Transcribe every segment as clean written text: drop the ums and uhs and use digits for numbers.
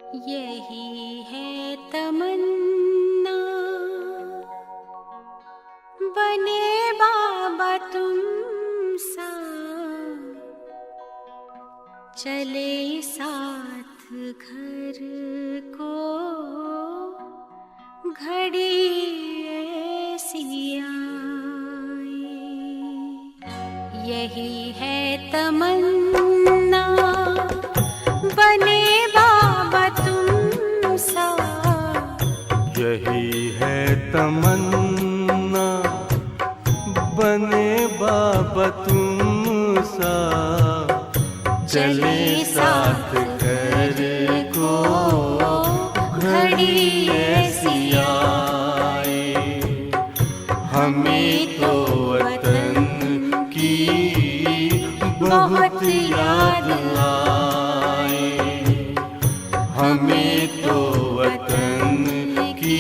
यही है तमन्ना, बने बाबा तुम सा, चले साथ घर को घड़ी ऐसी आए। यही है तमन्ना, बने बाबा तुम सा। यही है तमन्ना, बने बाबा तुम सा, चले साथ घर को घड़ी ऐसी आए। हमें तो वतन की बहुत याद आए, हमें तो वतन की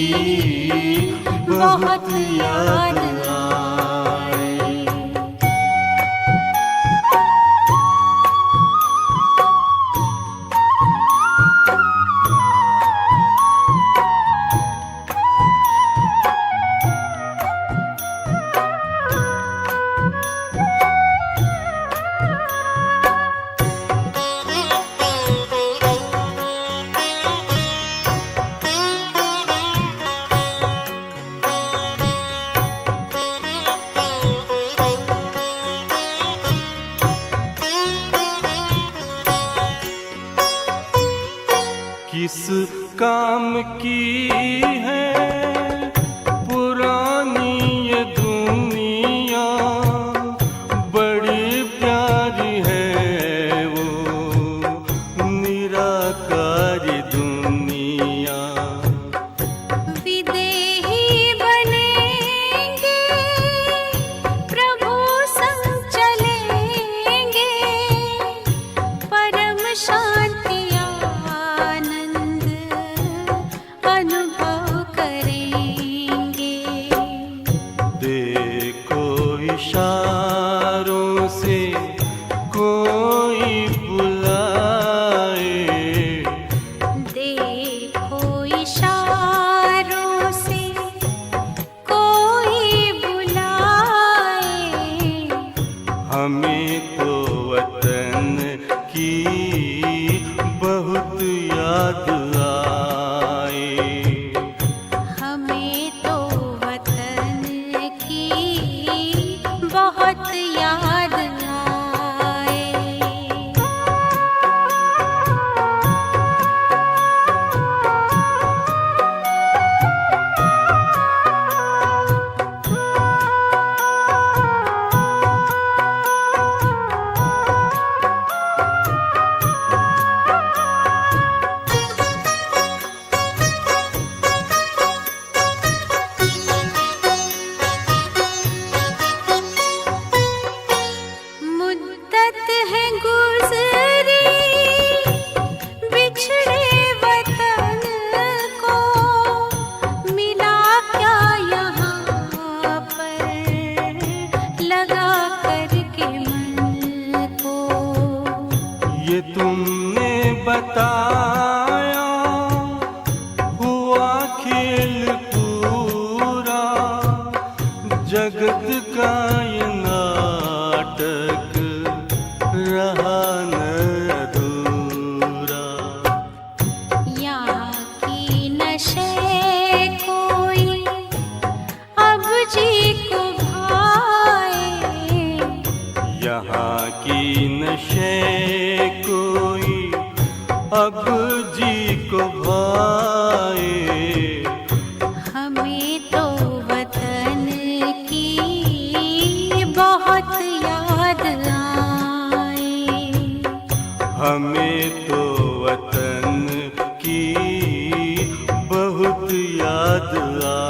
बहुत याद आए। किस काम की है पुरानी ये दुनिया, बड़ी प्यारी है वो निराकारी दुनिया। विदेही बनेंगे प्रभु संग चलेंगे, परम शांति अनुभव करेंगे। देखो इशारों से कोई बुलाए, देखो इशारों से कोई बुलाए। हमें तो वतन की बहुत याद आए, हमें तो वतन की बहुत याद आए। मुद्दत है गुज़री बिछड़े वतन को, मिला क्या यहाँ पर लगा करके मन को। ये तुमने बताया हुआ खेल पूरा, जगत का ये नाटक रहा न अधूरा। यहाँ की नशे कोई अब जी को भाए, यहाँ की नशे कोई अब जी को भाए। हमें तो वतन की बहुत याद आए, हमें तो वतन की बहुत याद आए।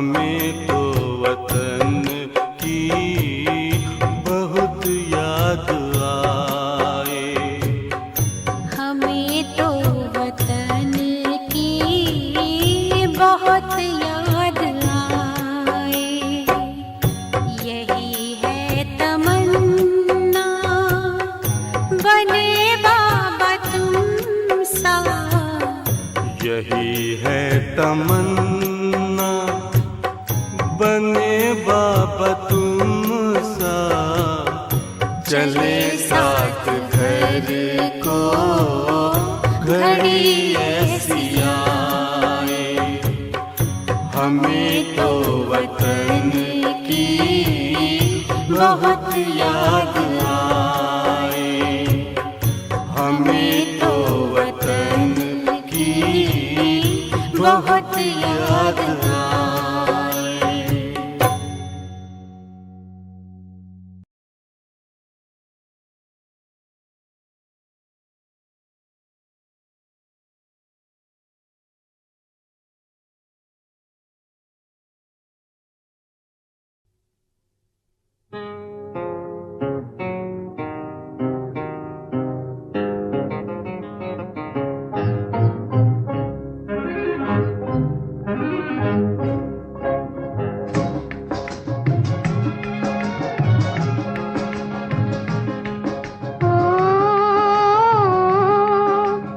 हमें तो वतन की बहुत याद आए। हमें तो वतन की बहुत याद आए। यही है तमन्ना बने बाबा तुम सा। यही है तमन्ना बने बाबा तुम सा। चले साथ घर को घड़ी ऐसी आए। हमें तो वतन की बहुत याद आए। हमें तो वतन की बहुत याद आए।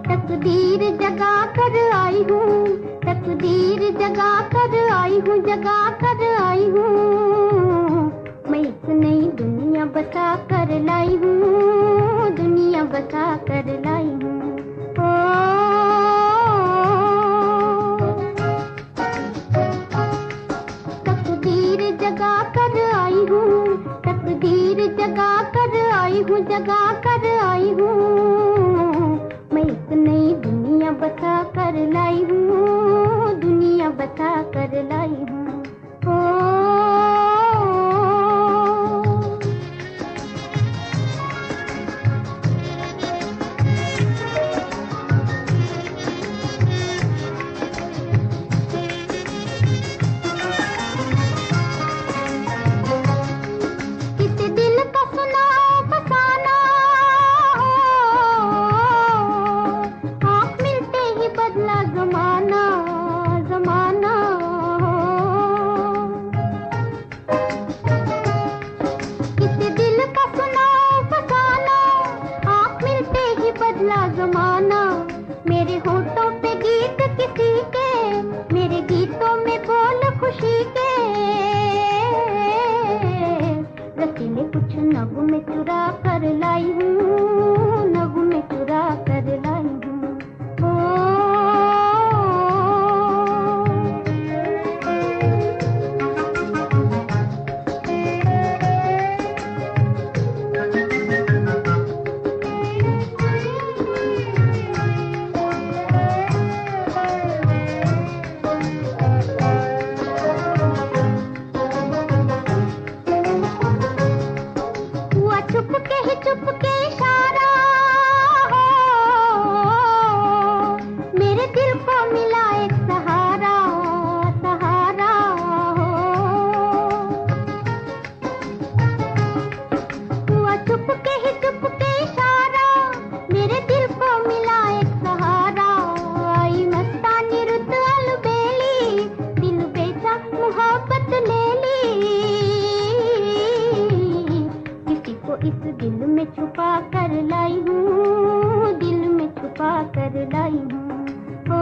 तकदीर जगा कर आई हूँ, तकदीर जगा कर आई हूँ, जगा कर आई हूँ। मैं एक नई दुनिया बसा कर लाई हूँ, दुनिया बसा कर लाई हूँ। ओ तकदीर जगा कर आई हूँ, तकदीर जगा कर आई हूँ, जगा कर आई हूँ। मैं एक नई दुनिया बसा कर लाई हूँ, दुनिया बसा कर लाई हूँ। ओ किसी दिल का सुना फसाना हो, आँख मिलते ही बदला जमाना, जमाना हो। किसी दिल का सुना फसाना, आँख मिलते ही बदला जमाना। मेरे होठों पे गीत किसी के, मेरे गीतों में बोल खुशी के। रसीले कुछ नगमे चुरा कर लाई हूँ, नगमे चुरा कर लाई हूँ। ओ हुआ चुप के ही चुप के इशारा हो, मेरे दिल को मिला एक सहारा, सहारा हो। हुआ चुप के ही चुप के इशारा, मेरे दिल को मिला एक सहारा। आई मस्तानी रुत अलबेली, दिल बेचा मोहब्बत ले ली। किसी को इस दिल में छुपा कर लाई हूँ, दिल में छुपा कर लाई हूँ। ओ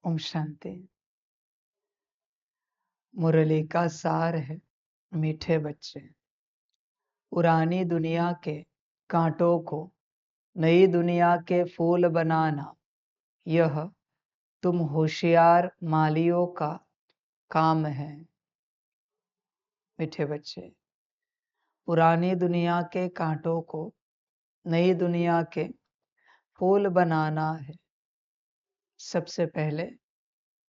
ओम शांति। मुरली का सार है, मीठे बच्चे। पुरानी दुनिया के कांटों को नई दुनिया के फूल बनाना, यह तुम होशियार मालियों का काम है। मीठे बच्चे, पुरानी दुनिया के कांटों को नई दुनिया के फूल बनाना है। सबसे पहले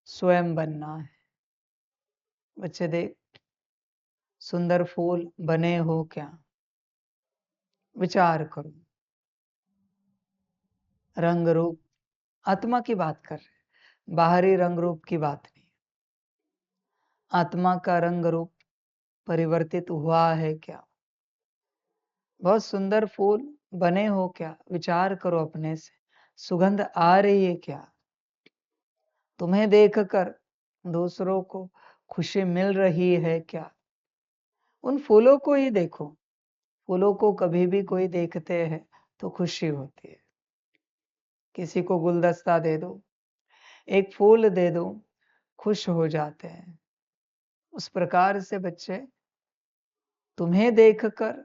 स्वयं बनना है। बच्चे देख, सुंदर फूल बने हो क्या? विचार करो। रंग रूप आत्मा की बात कर रहे हैं, बाहरी रंग रूप की बात नहीं। आत्मा का रंग रूप परिवर्तित हुआ है क्या? बहुत सुंदर फूल बने हो क्या? विचार करो अपने से। सुगंध आ रही है क्या? तुम्हें देखकर दूसरों को खुशी मिल रही है क्या? उन फूलों को ही देखो। फूलों को कभी भी कोई देखते हैं तो खुशी होती है। किसी को गुलदस्ता दे दो, एक फूल दे दो, खुश हो जाते हैं। उस प्रकार से बच्चे, तुम्हें देखकर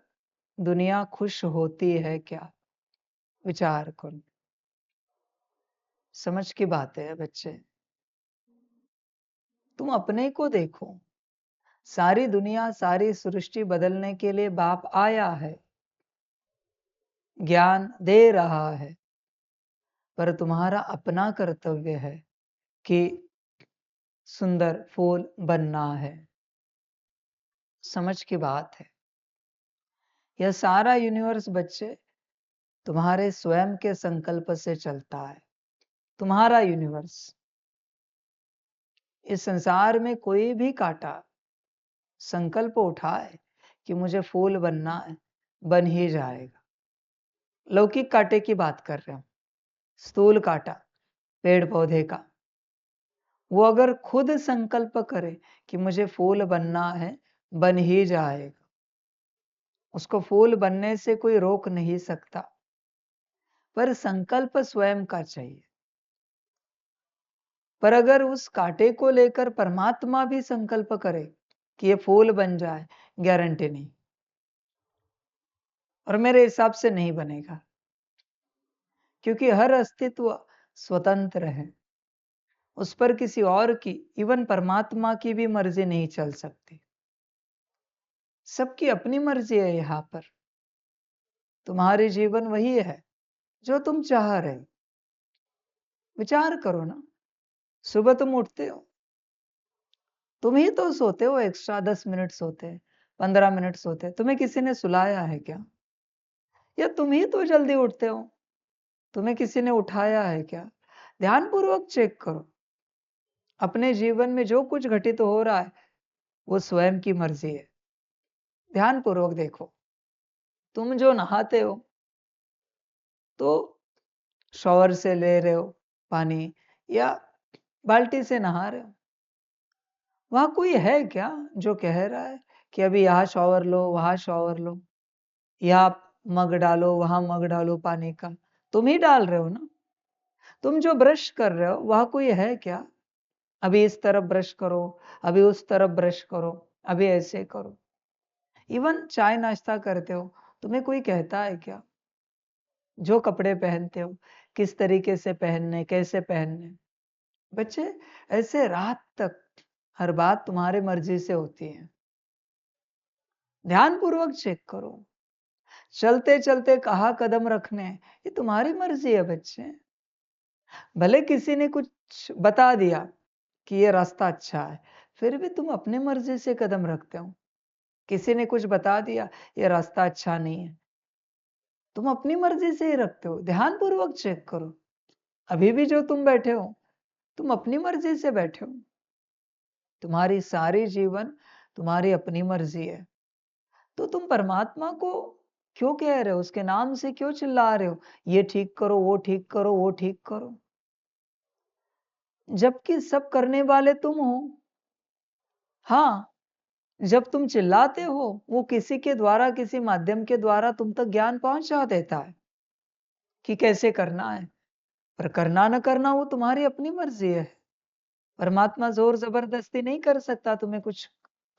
दुनिया खुश होती है क्या? विचार करो। समझ की बात है बच्चे। तुम अपने को देखो। सारी दुनिया, सारी सृष्टि बदलने के लिए बाप आया है, ज्ञान दे रहा है, पर तुम्हारा अपना कर्तव्य है कि सुंदर फूल बनना है। समझ की बात है। यह सारा यूनिवर्स बच्चे तुम्हारे स्वयं के संकल्प से चलता है। तुम्हारा यूनिवर्स। इस संसार में कोई भी कांटा संकल्प उठाए कि मुझे फूल बनना है, बन ही जाएगा। लौकिक कांटे की बात कर रहे हो, स्थूल कांटा पेड़ पौधे का। वो अगर खुद संकल्प करे कि मुझे फूल बनना है, बन ही जाएगा। उसको फूल बनने से कोई रोक नहीं सकता, पर संकल्प स्वयं का चाहिए। पर अगर उस कांटे को लेकर परमात्मा भी संकल्प करे कि ये फूल बन जाए, गारंटी नहीं। और मेरे हिसाब से नहीं बनेगा, क्योंकि हर अस्तित्व स्वतंत्र है। उस पर किसी और की, इवन परमात्मा की भी मर्जी नहीं चल सकती। सबकी अपनी मर्जी है। यहां पर तुम्हारी जीवन वही है जो तुम चाह रहे हो। विचार करो ना। सुबह तुम उठते हो, तुम ही तो सोते हो। एक्स्ट्रा 10 मिनट सोते, 15 मिनट सोते, तुम्हें किसी ने सुलाया है क्या? या तुम ही तो जल्दी उठते हो, तुम्हें किसी ने उठाया है क्या? ध्यानपूर्वक चेक करो। अपने जीवन में जो कुछ घटित हो रहा है वो स्वयं की मर्जी है। ध्यानपूर्वक देखो। तुम जो नहाते हो तो शॉवर से ले रहे हो पानी, या बाल्टी से नहा रहे हो। वहां कोई है क्या जो कह रहा है कि अभी यहाँ शॉवर लो, वहां शॉवर लो, यहाँ मग डालो, वहां मग डालो पानी का? तुम ही डाल रहे हो ना। तुम जो ब्रश कर रहे हो वहां कोई है क्या? अभी इस तरफ ब्रश करो, अभी उस तरफ ब्रश करो, अभी ऐसे करो। इवन चाय नाश्ता करते हो, तुम्हें कोई कहता है क्या? जो कपड़े पहनते हो, किस तरीके से पहनने, कैसे पहनने? बच्चे, ऐसे रात तक हर बात तुम्हारी मर्जी से होती है। ध्यानपूर्वक चेक करो। चलते चलते कहाँ कदम रखने, ये तुम्हारी मर्जी है बच्चे। भले किसी ने कुछ बता दिया कि ये रास्ता अच्छा है, फिर भी तुम अपनी मर्जी से कदम रखते हो। किसी ने कुछ बता दिया ये रास्ता अच्छा नहीं है, तुम अपनी मर्जी से ही रखते हो। ध्यानपूर्वक चेक करो। अभी भी जो तुम बैठे हो, तुम अपनी मर्जी से बैठे हो। तुम्हारी सारी जीवन तुम्हारी अपनी मर्जी है। तो तुम परमात्मा को क्यों कह रहे हो? उसके नाम से क्यों चिल्ला रहे हो? ये ठीक करो, वो ठीक करो, वो ठीक करो, जबकि सब करने वाले तुम हो। हाँ, जब तुम चिल्लाते हो, वो किसी के द्वारा, किसी माध्यम के द्वारा तुम तक ज्ञान पहुंचा देता है कि कैसे करना है। पर करना न करना वो तुम्हारी अपनी मर्जी है। परमात्मा जोर जबरदस्ती नहीं कर सकता तुम्हें कुछ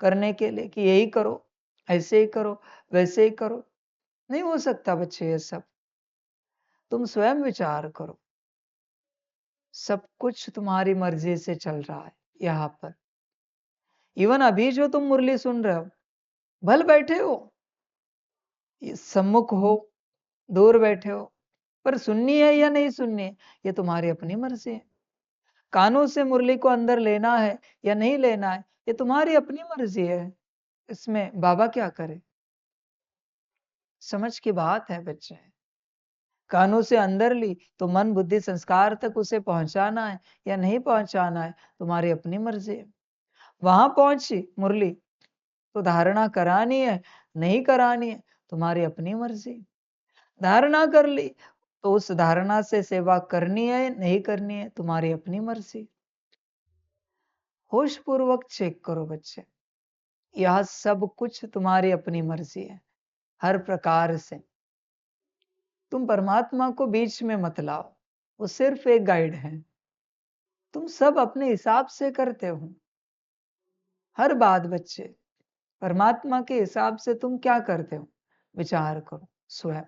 करने के लिए कि यही करो, ऐसे ही करो, वैसे ही करो। नहीं हो सकता बच्चे ये सब। तुम स्वयं विचार करो। सब कुछ तुम्हारी मर्जी से चल रहा है यहाँ पर। इवन अभी जो तुम मुरली सुन रहे हो, भल बैठे हो, सम्मुख हो, दूर बैठे हो, पर सुननी है या नहीं सुननी है, ये तुम्हारी अपनी मर्जी है। कानों से मुरली को अंदर लेना है या नहीं लेना है, ये तुम्हारी अपनी मर्जी है। इसमें बाबा क्या करे? समझ की बात है बच्चे। कानों से अंदर ली तो मन बुद्धि संस्कार तक उसे पहुंचाना है या नहीं पहुंचाना है, तुम्हारी अपनी मर्जी है। वहां पहुंची मुरली तो धारणा करानी है, नहीं करानी है, तुम्हारी अपनी मर्जी। धारणा कर ली तो उस धारणा से सेवा करनी है, नहीं करनी है, तुम्हारी अपनी मर्जी। होश पूर्वक चेक करो बच्चे, यह सब कुछ तुम्हारी अपनी मर्जी है, हर प्रकार से। तुम परमात्मा को बीच में मत लाओ, वो सिर्फ एक गाइड है। तुम सब अपने हिसाब से करते हो हर बात बच्चे। परमात्मा के हिसाब से तुम क्या करते हो, विचार करो स्वयं।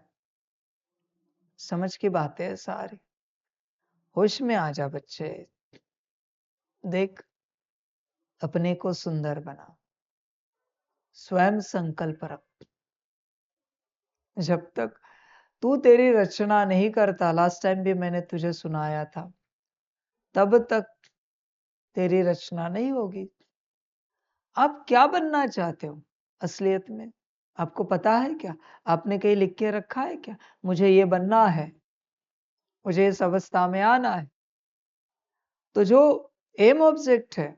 समझ की बातें है सारी। होश में आ जा बच्चे। देख, अपने को सुंदर बना, स्वयं संकल्प रख। जब तक तू तेरी रचना नहीं करता, लास्ट टाइम भी मैंने तुझे सुनाया था, तब तक तेरी रचना नहीं होगी। आप क्या बनना चाहते हो असलियत में? आपको पता है क्या? आपने कहीं लिख के रखा है क्या, मुझे ये बनना है, मुझे इस अवस्था में आना है? तो जो एम ऑब्जेक्ट है,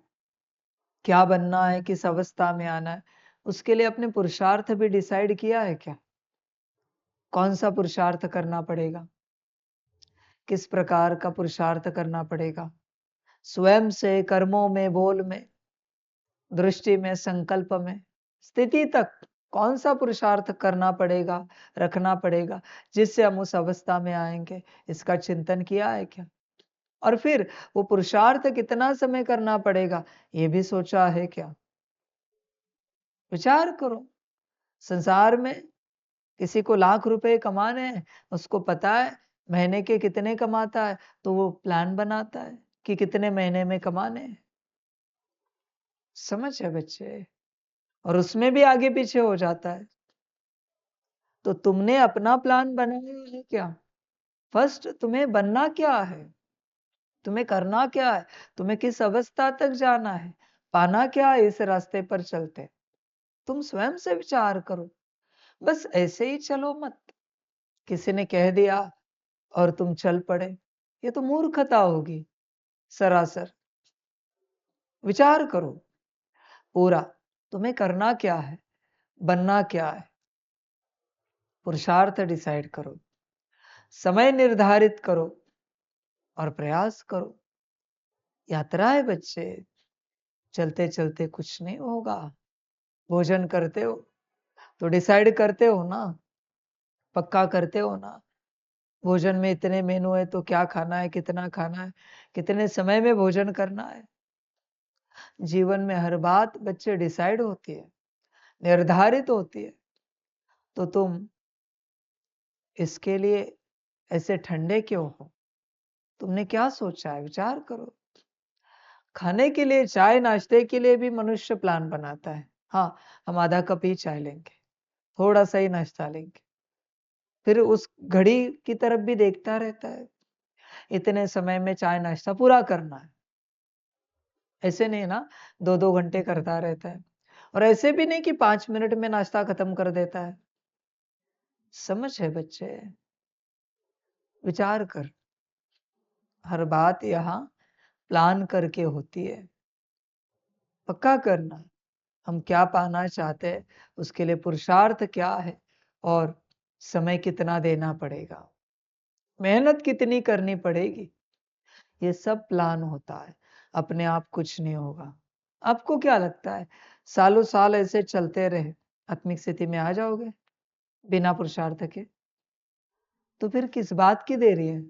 क्या बनना है, किस अवस्था में आना है, उसके लिए अपने पुरुषार्थ भी डिसाइड किया है क्या? कौन सा पुरुषार्थ करना पड़ेगा, किस प्रकार का पुरुषार्थ करना पड़ेगा? स्वयं से, कर्मों में, बोल में, दृष्टि में, संकल्प में, स्थिति तक कौन सा पुरुषार्थ करना पड़ेगा, रखना पड़ेगा, जिससे हम उस अवस्था में आएंगे? इसका चिंतन किया है क्या? और फिर वो पुरुषार्थ कितना समय करना पड़ेगा, ये भी सोचा है क्या? विचार करो। संसार में किसी को लाख रुपए कमाने हैं, उसको पता है महीने के कितने कमाता है, तो वो प्लान बनाता है कि कितने महीने में कमाने हैं। समझ है बच्चे? और उसमें भी आगे पीछे हो जाता है। तो तुमने अपना प्लान बनाया है क्या? फर्स्ट तुम्हें बनना क्या है, तुम्हें करना क्या है, तुम्हें किस अवस्था तक जाना है, पाना क्या है इस रास्ते पर चलते? तुम स्वयं से विचार करो। बस ऐसे ही चलो मत, किसी ने कह दिया और तुम चल पड़े, ये तो मूर्खता होगी सरासर। विचार करो पूरा, तुम्हें करना क्या है, बनना क्या है, पुरुषार्थ डिसाइड करो, समय निर्धारित करो और प्रयास करो। यात्रा है बच्चे, चलते चलते कुछ नहीं होगा। भोजन करते हो तो डिसाइड करते हो ना, पक्का करते हो ना, भोजन में इतने मेनू है तो क्या खाना है, कितना खाना है, कितने समय में भोजन करना है। जीवन में हर बात बच्चे डिसाइड होती है, निर्धारित होती है। तो तुम इसके लिए ऐसे ठंडे क्यों हो? तुमने क्या सोचा है, विचार करो। खाने के लिए, चाय नाश्ते के लिए भी मनुष्य प्लान बनाता है। हाँ, हम आधा कप ही चाय लेंगे, थोड़ा सा ही नाश्ता लेंगे, फिर उस घड़ी की तरफ भी देखता रहता है, इतने समय में चाय नाश्ता पूरा करना है। ऐसे नहीं ना 2-2 घंटे करता रहता है, और ऐसे भी नहीं कि 5 मिनट में नाश्ता खत्म कर देता है। समझ है बच्चे? विचार कर। हर बात यहाँ प्लान करके होती है। पक्का करना, हम क्या पाना चाहते हैं, उसके लिए पुरुषार्थ क्या है और समय कितना देना पड़ेगा, मेहनत कितनी करनी पड़ेगी, ये सब प्लान होता है। अपने आप कुछ नहीं होगा। आपको क्या लगता है सालों साल ऐसे चलते रहे, आत्मिक स्थिति में आ जाओगे बिना पुरुषार्थ के? तो फिर किस बात की देरी है?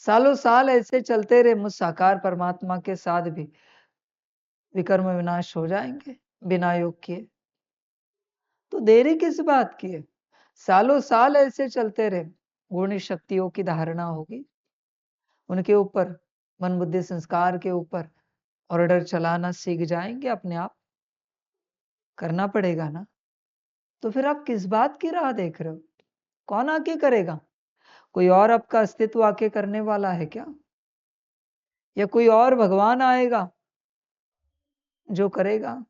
सालों साल ऐसे चलते रहे, मुझ साकार परमात्मा के साथ भी विकर्म विनाश हो जाएंगे बिना योग किए। तो देरी किस बात की है? सालों साल ऐसे चलते रहे, गुणी शक्तियों की धारणा होगी उनके ऊपर, मन बुद्धि संस्कार के ऊपर ऑर्डर चलाना सीख जाएंगे अपने आप। करना पड़ेगा ना। तो फिर आप किस बात की राह देख रहे हो? कौन आके करेगा? कोई और आपका अस्तित्व आके करने वाला है क्या? या कोई और भगवान आएगा जो करेगा?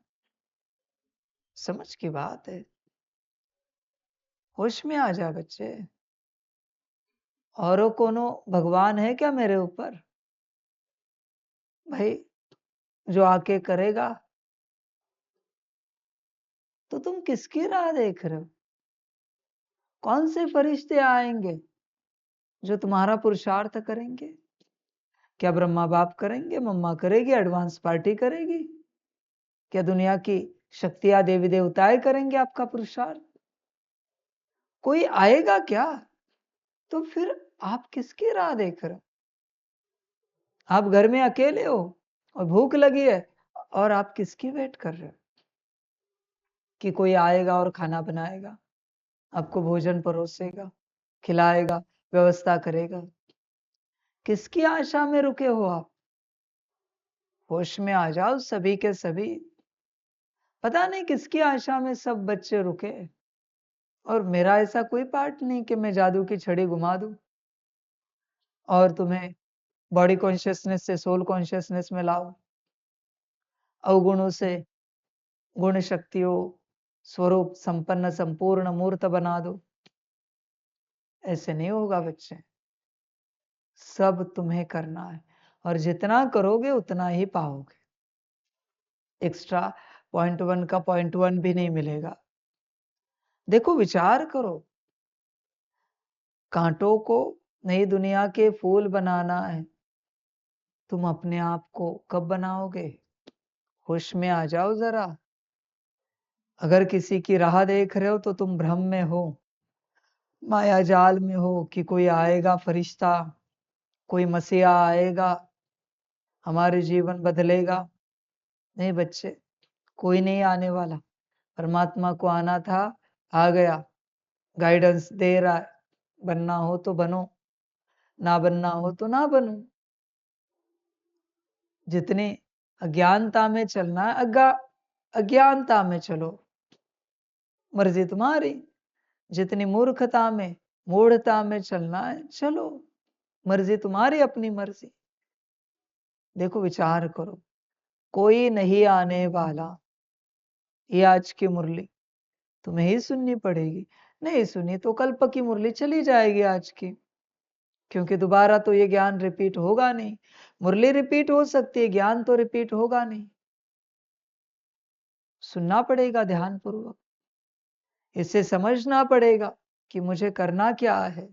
समझ की बात है। होश में आ जा बच्चे। औरों कोनो भगवान है क्या मेरे ऊपर? भाई जो आके करेगा। तो तुम किसकी राह देख रहे हो? कौन से फरिश्ते आएंगे जो तुम्हारा पुरुषार्थ करेंगे? क्या ब्रह्मा बाप करेंगे? मम्मा करेगी? एडवांस पार्टी करेगी? क्या दुनिया की शक्तियां देवी देवताएं करेंगे आपका पुरुषार्थ? कोई आएगा क्या? तो फिर आप किसकी राह देख रहे हो? आप घर में अकेले हो और भूख लगी है, और आप किसकी वेट कर रहे हो कि कोई आएगा और खाना बनाएगा, आपको भोजन परोसेगा, खिलाएगा, व्यवस्था करेगा? किसकी आशा में रुके हो आप? होश में आ जाओ सभी के सभी। पता नहीं किसकी आशा में सब बच्चे रुके। और मेरा ऐसा कोई पार्ट नहीं कि मैं जादू की छड़ी घुमा दूं और तुम्हें बॉडी कॉन्शियसनेस से सोल कॉन्शियसनेस में लाओ, अवगुणों से गुण शक्तियों स्वरूप संपन्न संपूर्ण मूर्त बना दो। ऐसे नहीं होगा बच्चे। सब तुम्हें करना है, और जितना करोगे उतना ही पाओगे। एक्स्ट्रा .1 का .1 भी नहीं मिलेगा। देखो विचार करो, कांटों को नई दुनिया के फूल बनाना है, तुम अपने आप को कब बनाओगे? होश में आ जाओ जरा। अगर किसी की राह देख रहे हो तो तुम भ्रम में हो, माया जाल में हो कि कोई आएगा फरिश्ता, कोई मसीहा आएगा, हमारे जीवन बदलेगा। नहीं बच्चे, कोई नहीं आने वाला। परमात्मा को आना था, आ गया, गाइडेंस दे रहा है। बनना हो तो बनो, ना बनना हो तो ना बनो। जितनी अज्ञानता में चलना है अज्ञानता में चलो, मर्जी तुम्हारी। जितनी मूर्खता में मूढ़ता में चलना है चलो, मर्जी तुम्हारी, अपनी मर्जी। देखो विचार करो, कोई नहीं आने वाला। ये आज की मुरली तुम्हें ही सुननी पड़ेगी। नहीं सुनी तो कल्प की मुरली चली जाएगी आज की, क्योंकि दोबारा तो ये ज्ञान रिपीट होगा नहीं। मुरली रिपीट हो सकती है, ज्ञान तो रिपीट होगा नहीं। सुनना पड़ेगा ध्यान पूर्वक, इसे समझना पड़ेगा कि मुझे करना क्या है।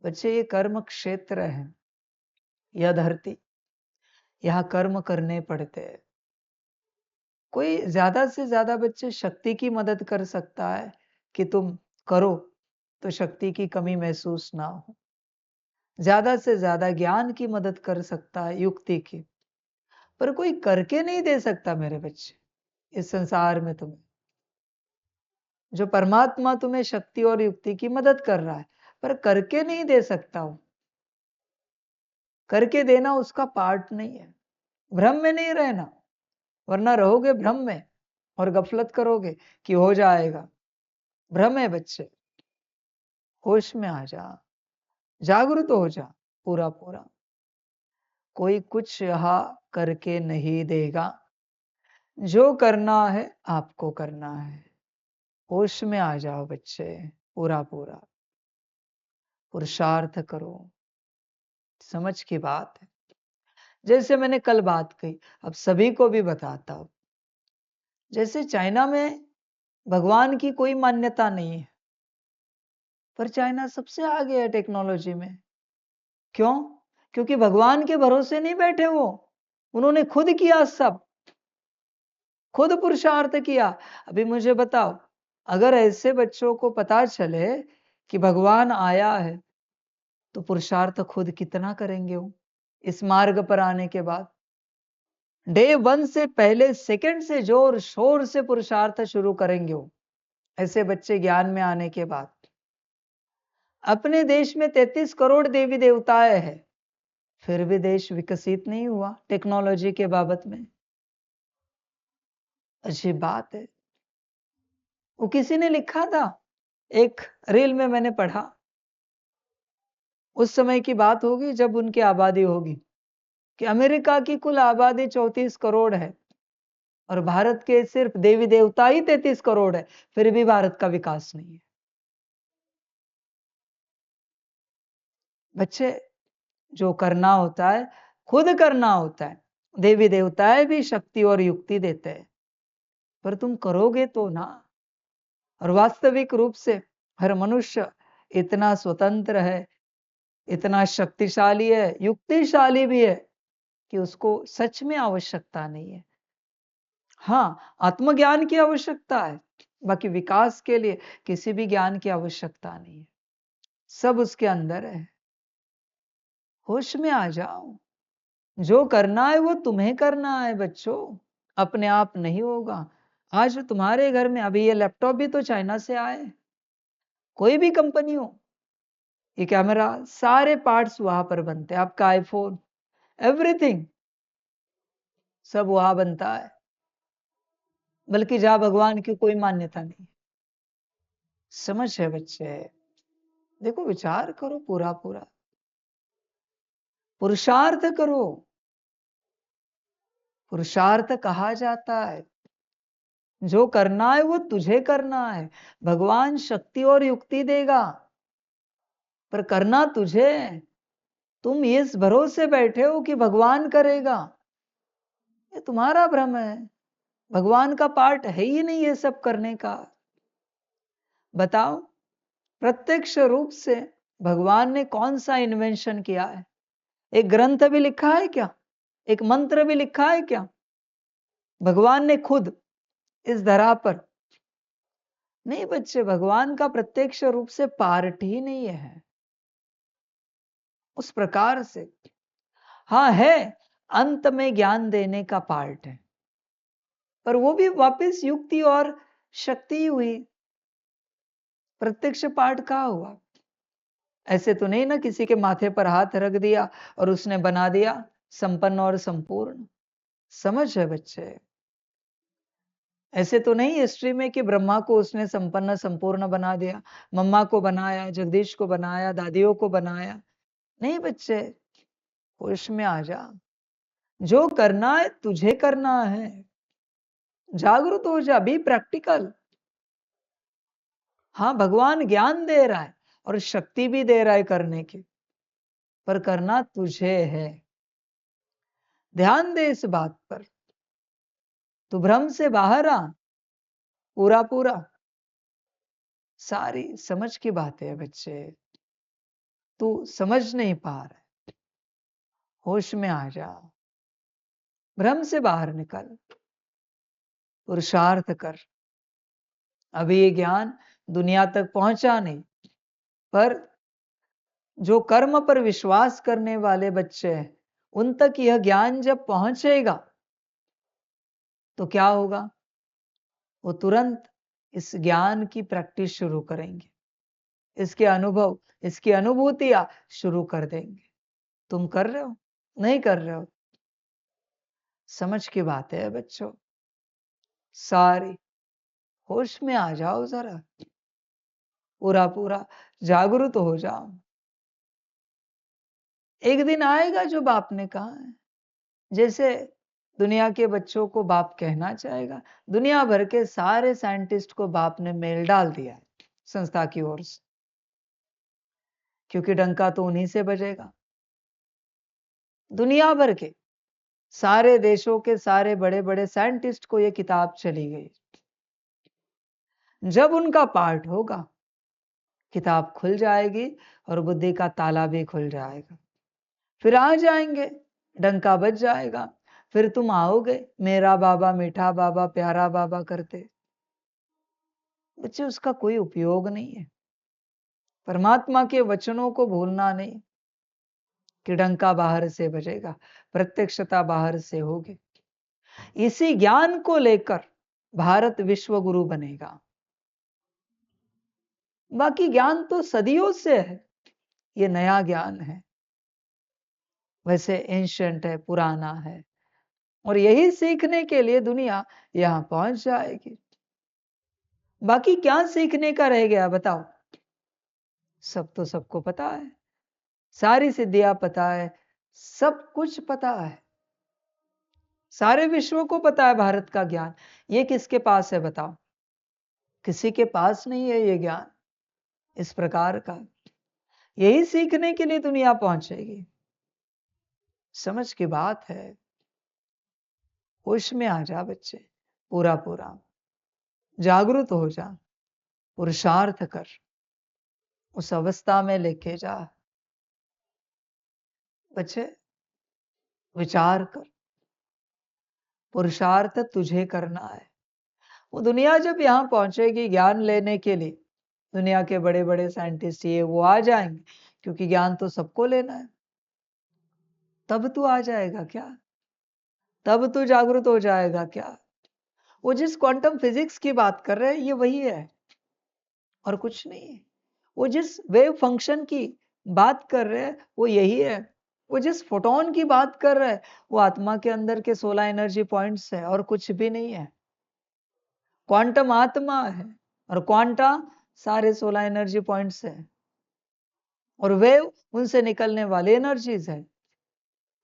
बच्चे ये कर्म क्षेत्र है, यह धरती, यहाँ कर्म करने पड़ते हैं। कोई ज्यादा से ज्यादा बच्चे शक्ति की मदद कर सकता है कि तुम करो तो शक्ति की कमी महसूस ना हो। ज्यादा से ज्यादा ज्ञान की मदद कर सकता है, युक्ति की। पर कोई करके नहीं दे सकता मेरे बच्चे इस संसार में तुम्हें। जो परमात्मा तुम्हें शक्ति और युक्ति की मदद कर रहा है, पर करके नहीं दे सकता हूं। करके देना उसका पार्ट नहीं है। भ्रम में नहीं रहना, वरना रहोगे भ्रम में और गफलत करोगे कि हो जाएगा। भ्रम है बच्चे। होश में आ जा, जागृत हो जा पूरा पूरा। कोई कुछ यहाँ करके नहीं देगा, जो करना है आपको करना है। होश में आ जाओ बच्चे पूरा पूरा, पुरुषार्थ करो। समझ की बात है। जैसे मैंने कल बात कही, अब सभी को भी बताता हूं। जैसे चाइना में भगवान की कोई मान्यता नहीं है, पर चाइना सबसे आगे है टेक्नोलॉजी में। क्यों? क्योंकि भगवान के भरोसे नहीं बैठे वो, उन्होंने खुद किया, सब खुद पुरुषार्थ किया। अभी मुझे बताओ, अगर ऐसे बच्चों को पता चले कि भगवान आया है, तो पुरुषार्थ खुद कितना करेंगे वो इस मार्ग पर आने के बाद। डे 1 से पहले सेकंड से जोर शोर से पुरुषार्थ शुरू करेंगे वो ऐसे बच्चे ज्ञान में आने के बाद। अपने देश में 33 करोड़ देवी देवताएं हैं, फिर भी देश विकसित नहीं हुआ टेक्नोलॉजी के बाबत में। अजीब बात है। वो किसी ने लिखा था, एक रील में मैंने पढ़ा, उस समय की बात होगी जब उनकी आबादी होगी कि अमेरिका की कुल आबादी 34 करोड़ है और भारत के सिर्फ देवी देवता ही 33 करोड़ है, फिर भी भारत का विकास नहीं है। बच्चे, जो करना होता है खुद करना होता है। देवी देवताएं भी शक्ति और युक्ति देते हैं, पर तुम करोगे तो ना। और वास्तविक रूप से हर मनुष्य इतना स्वतंत्र है, इतना शक्तिशाली है, युक्तिशाली भी है कि उसको सच में आवश्यकता नहीं है। हाँ, आत्मज्ञान की आवश्यकता है, बाकी विकास के लिए किसी भी ज्ञान की आवश्यकता नहीं है। सब उसके अंदर है। होश में आ जाओ। जो करना है वो तुम्हें करना है बच्चों, अपने आप नहीं होगा। आज तुम्हारे घर में अभी ये लैपटॉप भी तो चाइना से आए, कोई भी कंपनी हो, ये कैमरा, सारे पार्ट्स वहां पर बनते हैं। आपका आईफोन, एवरीथिंग सब वहां बनता है। बल्कि जहां भगवान की कोई मान्यता नहीं। समझ है बच्चे? देखो, विचार करो पूरा पूरा, पुरुषार्थ करो। पुरुषार्थ कहा जाता है जो करना है वो तुझे करना है। भगवान शक्ति और युक्ति देगा, पर करना तुझे है। तुम इस भरोसे बैठे हो कि भगवान करेगा, ये तुम्हारा भ्रम है। भगवान का पार्ट है ही नहीं ये सब करने का। बताओ, प्रत्यक्ष रूप से भगवान ने कौन सा इन्वेंशन किया है? एक ग्रंथ भी लिखा है क्या? एक मंत्र भी लिखा है क्या? भगवान ने खुद इस धरा पर नहीं बच्चे, भगवान का प्रत्यक्ष रूप से पार्ट ही नहीं है उस प्रकार से। हाँ है, अंत में ज्ञान देने का पार्ट है, पर वो भी वापस युक्ति और शक्ति ही हुई। प्रत्यक्ष पार्ट कहाँ हुआ? ऐसे तो नहीं ना किसी के माथे पर हाथ रख दिया और उसने बना दिया संपन्न और संपूर्ण। समझ है बच्चे? ऐसे तो नहीं हिस्ट्री में कि ब्रह्मा को उसने संपन्न संपूर्ण बना दिया, मम्मा को बनाया, जगदीश को बनाया, दादियों को बनाया। नहीं बच्चे, होश में आ जा। जो करना है तुझे करना है। जागरूक हो जा, बी प्रैक्टिकल। हाँ, भगवान ज्ञान दे रहा है और शक्ति भी दे रहा है करने की, पर करना तुझे है। ध्यान दे इस बात पर। तू भ्रम से बाहर आ पूरा पूरा। सारी समझ की बात है बच्चे, तू समझ नहीं पा रहा है। होश में आ जा, भ्रम से बाहर निकल, पुरुषार्थ कर। अभी ये ज्ञान दुनिया तक पहुंचा नहीं, पर जो कर्म पर विश्वास करने वाले बच्चे हैं उन तक यह ज्ञान जब पहुंचेगा तो क्या होगा? वो तुरंत इस ज्ञान की प्रैक्टिस शुरू करेंगे, इसके अनुभव, इसकी अनुभूतियां शुरू कर देंगे। तुम कर रहे हो? नहीं कर रहे हो? समझ की बात है बच्चों। सारी होश में आ जाओ जरा, पूरा पूरा जागरूक हो जाओ। एक दिन आएगा जो बाप ने कहा है, जैसे दुनिया के बच्चों को बाप कहना चाहेगा। दुनिया भर के सारे साइंटिस्ट को बाप ने मेल डाल दिया है संस्था की ओर से, क्योंकि डंका तो उन्हीं से बजेगा। दुनिया भर के सारे देशों के सारे बड़े बड़े साइंटिस्ट को यह किताब चली गई। जब उनका पार्ट होगा, किताब खुल जाएगी और बुद्धि का ताला भी खुल जाएगा। फिर आ जाएंगे, डंका बज जाएगा, फिर तुम आओगे मेरा बाबा, मीठा बाबा, प्यारा बाबा करते। बच्चे, उसका कोई उपयोग नहीं है। परमात्मा के वचनों को भूलना नहीं, कि डंका बाहर से बजेगा, प्रत्यक्षता बाहर से होगी। इसी ज्ञान को लेकर भारत विश्व गुरु बनेगा। बाकी ज्ञान तो सदियों से है, ये नया ज्ञान है, वैसे एंशिएंट है, पुराना है, और यही सीखने के लिए दुनिया यहां पहुंच जाएगी। बाकी क्या सीखने का रह गया बताओ? सब तो सबको पता है, सारी सिद्धियां पता है, सब कुछ पता है, सारे विश्व को पता है भारत का ज्ञान। ये किसके पास है बताओ? किसी के पास नहीं है ये ज्ञान इस प्रकार का। यही सीखने के लिए दुनिया पहुंचेगी। समझ की बात है। होश में आ जा बच्चे, पूरा पूरा जागरूक हो जा, पुरुषार्थ कर, उस अवस्था में लेके जा। बच्चे विचार कर, पुरुषार्थ तुझे करना है। वो दुनिया जब यहां पहुंचेगी ज्ञान लेने के लिए, दुनिया के बड़े बड़े साइंटिस्ट ये वो आ जाएंगे, क्योंकि ज्ञान तो सबको लेना है। तब तू आ जाएगा क्या? तब तू जागरूक हो जाएगा क्या? वो जिस क्वांटम फिजिक्स की बात कर रहे हैं ये वही है और कुछ नहीं है। वो जिस वेव फंक्शन की बात कर रहे हैं वो यही है। वो जिस फोटोन की बात कर रहे हैं वो आत्मा के अंदर के 16 एनर्जी पॉइंट्स है और कुछ भी नहीं है। क्वांटम आत्मा है और क्वांटा सारे 16 एनर्जी पॉइंट्स है, और वेव उनसे निकलने वाली एनर्जीज है।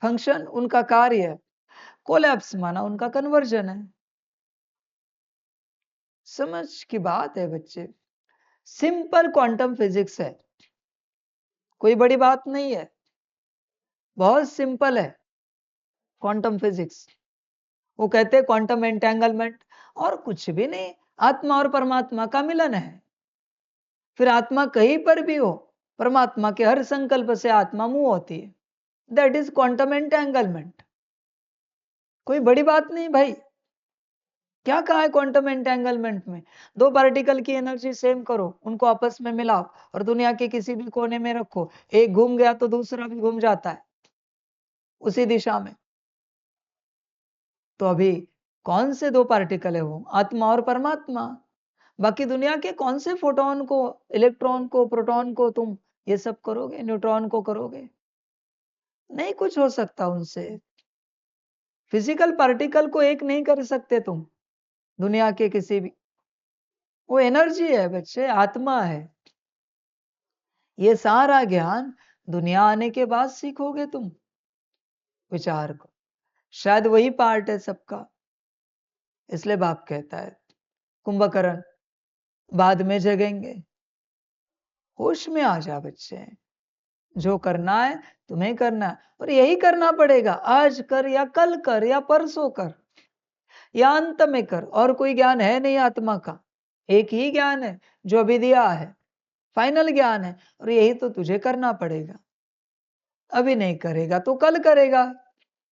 फंक्शन उनका कार्य है, कोलैप्स माना उनका कन्वर्जन है। समझ की बात है बच्चे, सिंपल क्वांटम फिजिक्स है, कोई बड़ी बात नहीं है, बहुत सिंपल है क्वांटम फिजिक्स। वो कहते हैं क्वांटम एंटेंगलमेंट, और कुछ भी नहीं, आत्मा और परमात्मा का मिलन है। फिर आत्मा कहीं पर भी हो, परमात्मा के हर संकल्प से आत्मा मूव होती है। That is quantum entanglement. कोई बड़ी बात नहीं भाई। क्या कहा है क्वांटम एंटेंगलमेंट में? दो पार्टिकल की एनर्जी सेम करो, उनको आपस में मिलाओ और दुनिया के किसी भी कोने में रखो, एक घूम गया तो दूसरा भी घूम जाता है उसी दिशा में। तो अभी कौन से दो पार्टिकल है? वो आत्मा और परमात्मा। बाकी दुनिया के कौन से फोटोन को, इलेक्ट्रॉन को, प्रोटॉन को तुम ये सब करोगे? न्यूट्रॉन को करोगे? नहीं कुछ हो सकता उनसे। फिजिकल पार्टिकल को एक नहीं कर सकते तुम दुनिया के किसी भी। वो एनर्जी है बच्चे, आत्मा है। ये सारा ज्ञान दुनिया आने के बाद सीखोगे तुम। विचार को, शायद वही पार्ट है सबका। इसलिए बाप कहता है कुंभकर्ण बाद में जगेंगे। होश में आ जा बच्चे, जो करना है तुम्हें करना है, और यही करना पड़ेगा। आज कर या कल कर या परसों कर या अंत में कर, और कोई ज्ञान है नहीं आत्मा का। एक ही ज्ञान है जो अभी दिया है, फाइनल ज्ञान है, और यही तो तुझे करना पड़ेगा। अभी नहीं करेगा तो कल करेगा।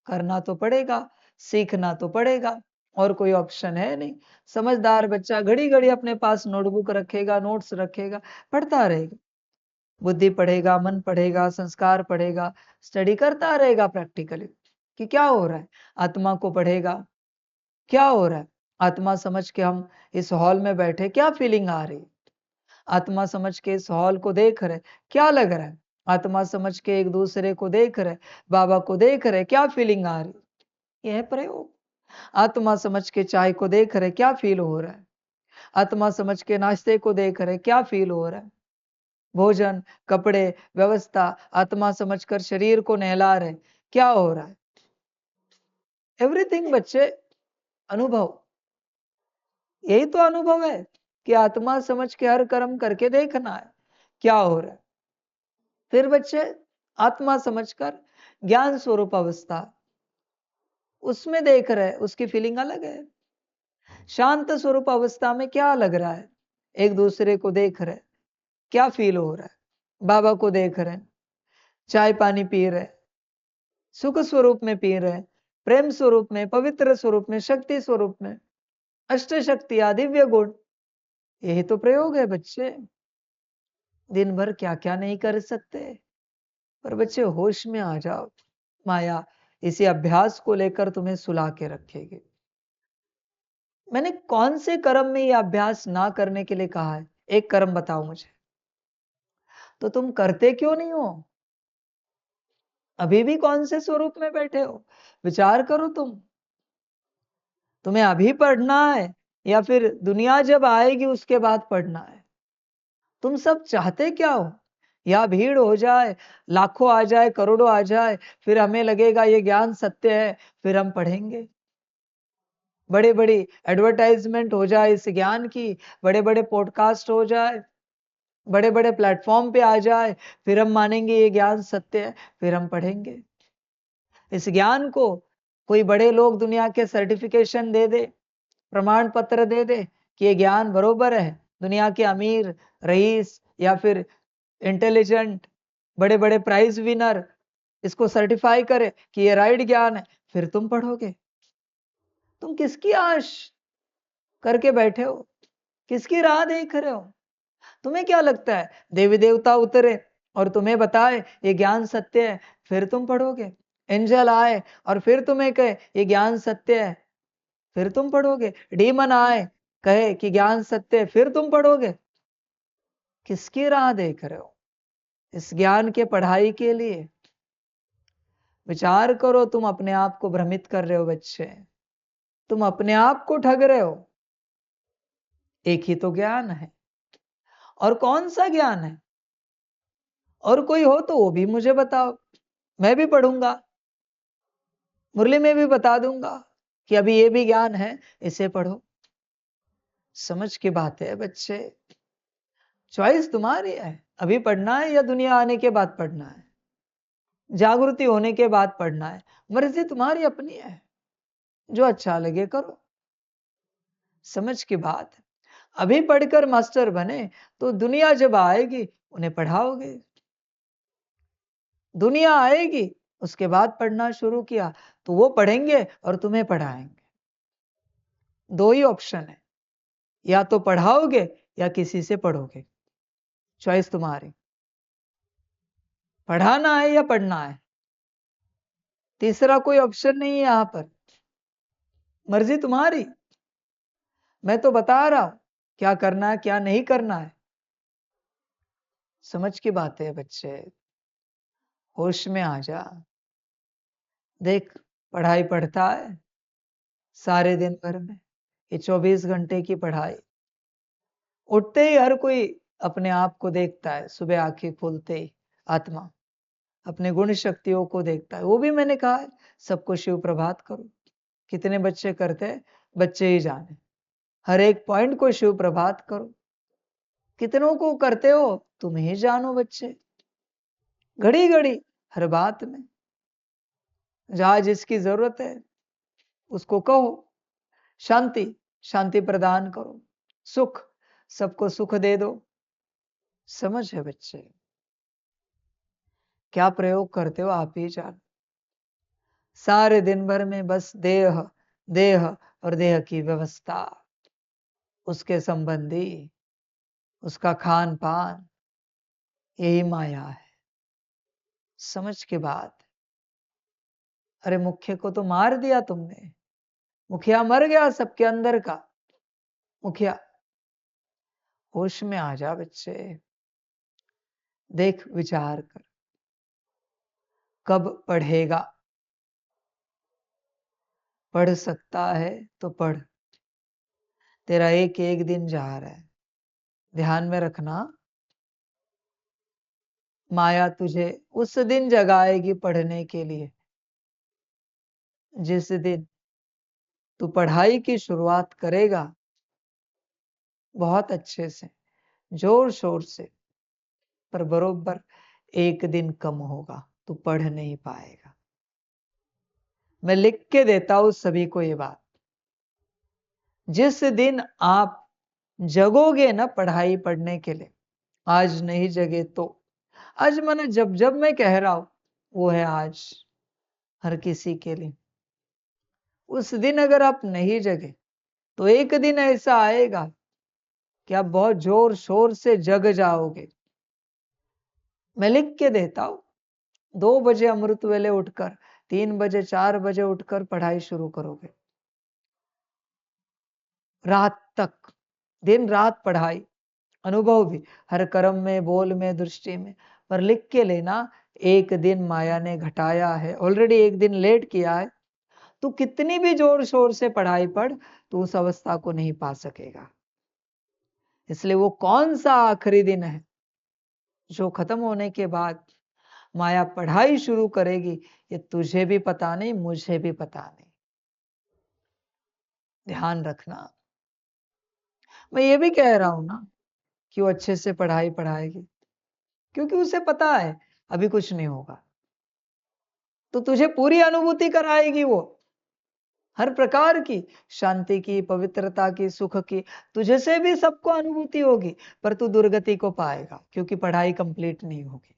करना तो पड़ेगा, सीखना तो पड़ेगा, और कोई ऑप्शन है नहीं। समझदार बच्चा घड़ी घड़ी अपने पास नोटबुक रखेगा, नोट्स रखेगा, पढ़ता रहेगा। बुद्धि पढ़ेगा, मन पढ़ेगा, संस्कार पढ़ेगा, स्टडी करता रहेगा प्रैक्टिकली कि क्या हो रहा है। आत्मा को पढ़ेगा, क्या हो रहा है। आत्मा समझ के हम इस हॉल में बैठे, क्या फीलिंग आ रही है। आत्मा समझ के इस हॉल को देख रहे, क्या लग रहा है। आत्मा समझ के एक दूसरे को देख रहे, बाबा को देख रहे, क्या फीलिंग आ रही। यह है प्रयोग। आत्मा समझ के चाय को देख रहे, क्या फील हो रहा है। आत्मा समझ के नाश्ते को देख रहे, क्या फील हो रहा है। भोजन, कपड़े, व्यवस्था, आत्मा समझकर शरीर को नहला रहे, क्या हो रहा है। एवरीथिंग बच्चे अनुभव। यही तो अनुभव है कि आत्मा समझ के हर कर्म करके देखना है क्या हो रहा है। फिर बच्चे आत्मा समझकर ज्ञान स्वरूप अवस्था उसमें देख रहे, उसकी फीलिंग अलग है। शांत स्वरूप अवस्था में क्या लग रहा है, एक दूसरे को देख रहे, क्या फील हो रहा है। बाबा को देख रहे, चाय पानी पी रहे, सुख स्वरूप में पी रहे, प्रेम स्वरूप में, पवित्र स्वरूप में, शक्ति स्वरूप में, अष्ट शक्तियां, दिव्य गुण। यही तो प्रयोग है बच्चे। दिन भर क्या क्या नहीं कर सकते। पर बच्चे होश में आ जाओ, माया इसी अभ्यास को लेकर तुम्हें सुला के रखेगी। मैंने कौन से कर्म में ये अभ्यास ना करने के लिए कहा है? एक कर्म बताओ मुझे। तो तुम करते क्यों नहीं हो? अभी भी कौन से स्वरूप में बैठे हो? विचार करो तुम। तुम्हें अभी पढ़ना है या फिर दुनिया जब आएगी उसके बाद पढ़ना है? तुम सब चाहते क्या हो? या भीड़ हो जाए, लाखों आ जाए, करोड़ों आ जाए, फिर हमें लगेगा ये ज्ञान सत्य है, फिर हम पढ़ेंगे। बड़ी बड़ी एडवर्टाइजमेंट हो जाए इस ज्ञान की, बड़े बड़े पॉडकास्ट हो जाए, बड़े बड़े प्लेटफॉर्म पे आ जाए, फिर हम मानेंगे ये ज्ञान सत्य है, फिर हम पढ़ेंगे। इस ज्ञान को कोई बड़े लोग दुनिया के सर्टिफिकेशन दे दे, प्रमाण पत्र दे दे कि ये ज्ञान बरोबर है, दुनिया के अमीर, रईस या फिर इंटेलिजेंट, बड़े बड़े प्राइज विनर इसको सर्टिफाई करे कि ये राइट ज्ञान है, फिर तुम पढ़ोगे। तुम किसकी आश करके बैठे हो? किसकी राह देख रहे हो? तुम्हें क्या लगता है देवी देवता उतरे और तुम्हें बताए ये ज्ञान सत्य है, फिर तुम पढ़ोगे? एंजल आए और फिर तुम्हें कहे ये ज्ञान सत्य है, फिर तुम पढ़ोगे? डीमन आए कहे कि ज्ञान सत्य है, फिर तुम पढ़ोगे? किसकी राह देख रहे हो इस ज्ञान के पढ़ाई के लिए? विचार करो, तुम अपने आप को भ्रमित कर रहे हो बच्चे, तुम अपने आप को ठग रहे हो। एक ही तो ज्ञान है, और कौन सा ज्ञान है? और कोई हो तो वो भी मुझे बताओ, मैं भी पढ़ूंगा, मुरली में भी बता दूंगा कि अभी ये भी ज्ञान है, इसे पढ़ो। समझ की बात है बच्चे, चॉइस तुम्हारी है, अभी पढ़ना है या दुनिया आने के बाद पढ़ना है, जागृति होने के बाद पढ़ना है, मर्जी तुम्हारी अपनी है, जो अच्छा लगे करो। समझ की बात है, अभी पढ़कर मास्टर बने तो दुनिया जब आएगी उन्हें पढ़ाओगे। दुनिया आएगी उसके बाद पढ़ना शुरू किया तो वो पढ़ेंगे और तुम्हें पढ़ाएंगे। दो ही ऑप्शन है, या तो पढ़ाओगे या किसी से पढ़ोगे, चॉइस तुम्हारी। पढ़ाना है या पढ़ना है, तीसरा कोई ऑप्शन नहीं है यहां पर, मर्जी तुम्हारी। मैं तो बता रहा हूं क्या करना है क्या नहीं करना है। समझ की बात है बच्चे, होश में आ जा। देख, पढ़ाई पढ़ता है सारे दिन भर में, ये 24 घंटे की पढ़ाई। उठते ही हर कोई अपने आप को देखता है, सुबह आंखें खोलते ही आत्मा अपने गुण शक्तियों को देखता है। वो भी मैंने कहा है सबको शिव प्रभात करो। कितने बच्चे करते हैं बच्चे ही जाने, हर एक पॉइंट को शिव प्रभात करो। कितनों को करते हो तुम ही जानो बच्चे, घड़ी घड़ी हर बात में जहां जिसकी जरूरत है उसको कहो, शांति शांति प्रदान करो, सुख सबको सुख दे दो। समझ है बच्चे, क्या प्रयोग करते हो आप ही जानो। सारे दिन भर में बस देह देह और देह की व्यवस्था, उसके संबंधी, उसका खान पान, यही माया है। समझ के बात, अरे मुख्य को तो मार दिया तुमने, मुखिया मर गया सबके अंदर का मुखिया। होश में आ जा बच्चे, देख विचार कर, कब पढ़ेगा? पढ़ सकता है तो पढ़, तेरा एक एक दिन जा रहा है, ध्यान में रखना। माया तुझे उस दिन जगाएगी पढ़ने के लिए जिस दिन तू पढ़ाई की शुरुआत करेगा बहुत अच्छे से, जोर शोर से, पर बरोबर एक दिन कम होगा, तू पढ़ नहीं पाएगा। मैं लिख के देता हूं सभी को ये बात, जिस दिन आप जगोगे ना पढ़ाई पढ़ने के लिए, आज नहीं जगे तो, आज मैंने जब जब मैं कह रहा हूं वो है आज हर किसी के लिए। उस दिन अगर आप नहीं जगे तो एक दिन ऐसा आएगा कि आप बहुत जोर शोर से जग जाओगे। मैं लिख के देता हूं, 2 बजे अमृत वेले उठकर 3 बजे 4 बजे उठकर पढ़ाई शुरू करोगे, रात तक, दिन रात पढ़ाई, अनुभव भी, हर कर्म में, बोल में, दृष्टि में। पर लिख के लेना, एक दिन माया ने घटाया है, ऑलरेडी एक दिन लेट किया है, तू कितनी भी जोर शोर से पढ़ाई पढ़, तू उस अवस्था को नहीं पा सकेगा। इसलिए वो कौन सा आखिरी दिन है जो खत्म होने के बाद माया पढ़ाई शुरू करेगी, ये तुझे भी पता नहीं, मुझे भी पता नहीं। ध्यान रखना। मैं ये भी कह रहा हूं ना कि वो अच्छे से पढ़ाई पढ़ाएगी, क्योंकि उसे पता है अभी कुछ नहीं होगा, तो तुझे पूरी अनुभूति कराएगी वो, हर प्रकार की, शांति की, पवित्रता की, सुख की, तुझे से भी सबको अनुभूति होगी, पर तू दुर्गति को पाएगा, क्योंकि पढ़ाई कंप्लीट नहीं होगी,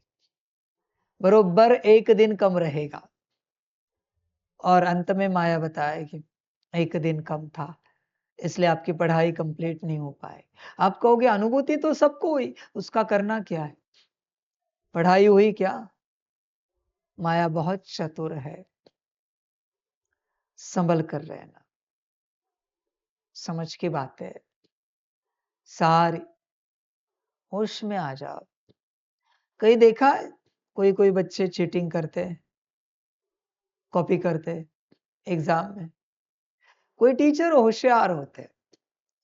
बरोबर एक दिन कम रहेगा, और अंत में माया बताएगी एक दिन कम था, इसलिए आपकी पढ़ाई कंप्लीट नहीं हो पाए। आप कहोगे अनुभूति तो सबको हुई, उसका करना क्या है, पढ़ाई हुई क्या? माया बहुत चतुर है, संभल कर रहना, समझ की बात है, सारी होश में आ जाओ। कहीं देखा है कोई कोई बच्चे चीटिंग करते हैं, कॉपी करते हैं एग्जाम में? कोई टीचर होशियार होते हैं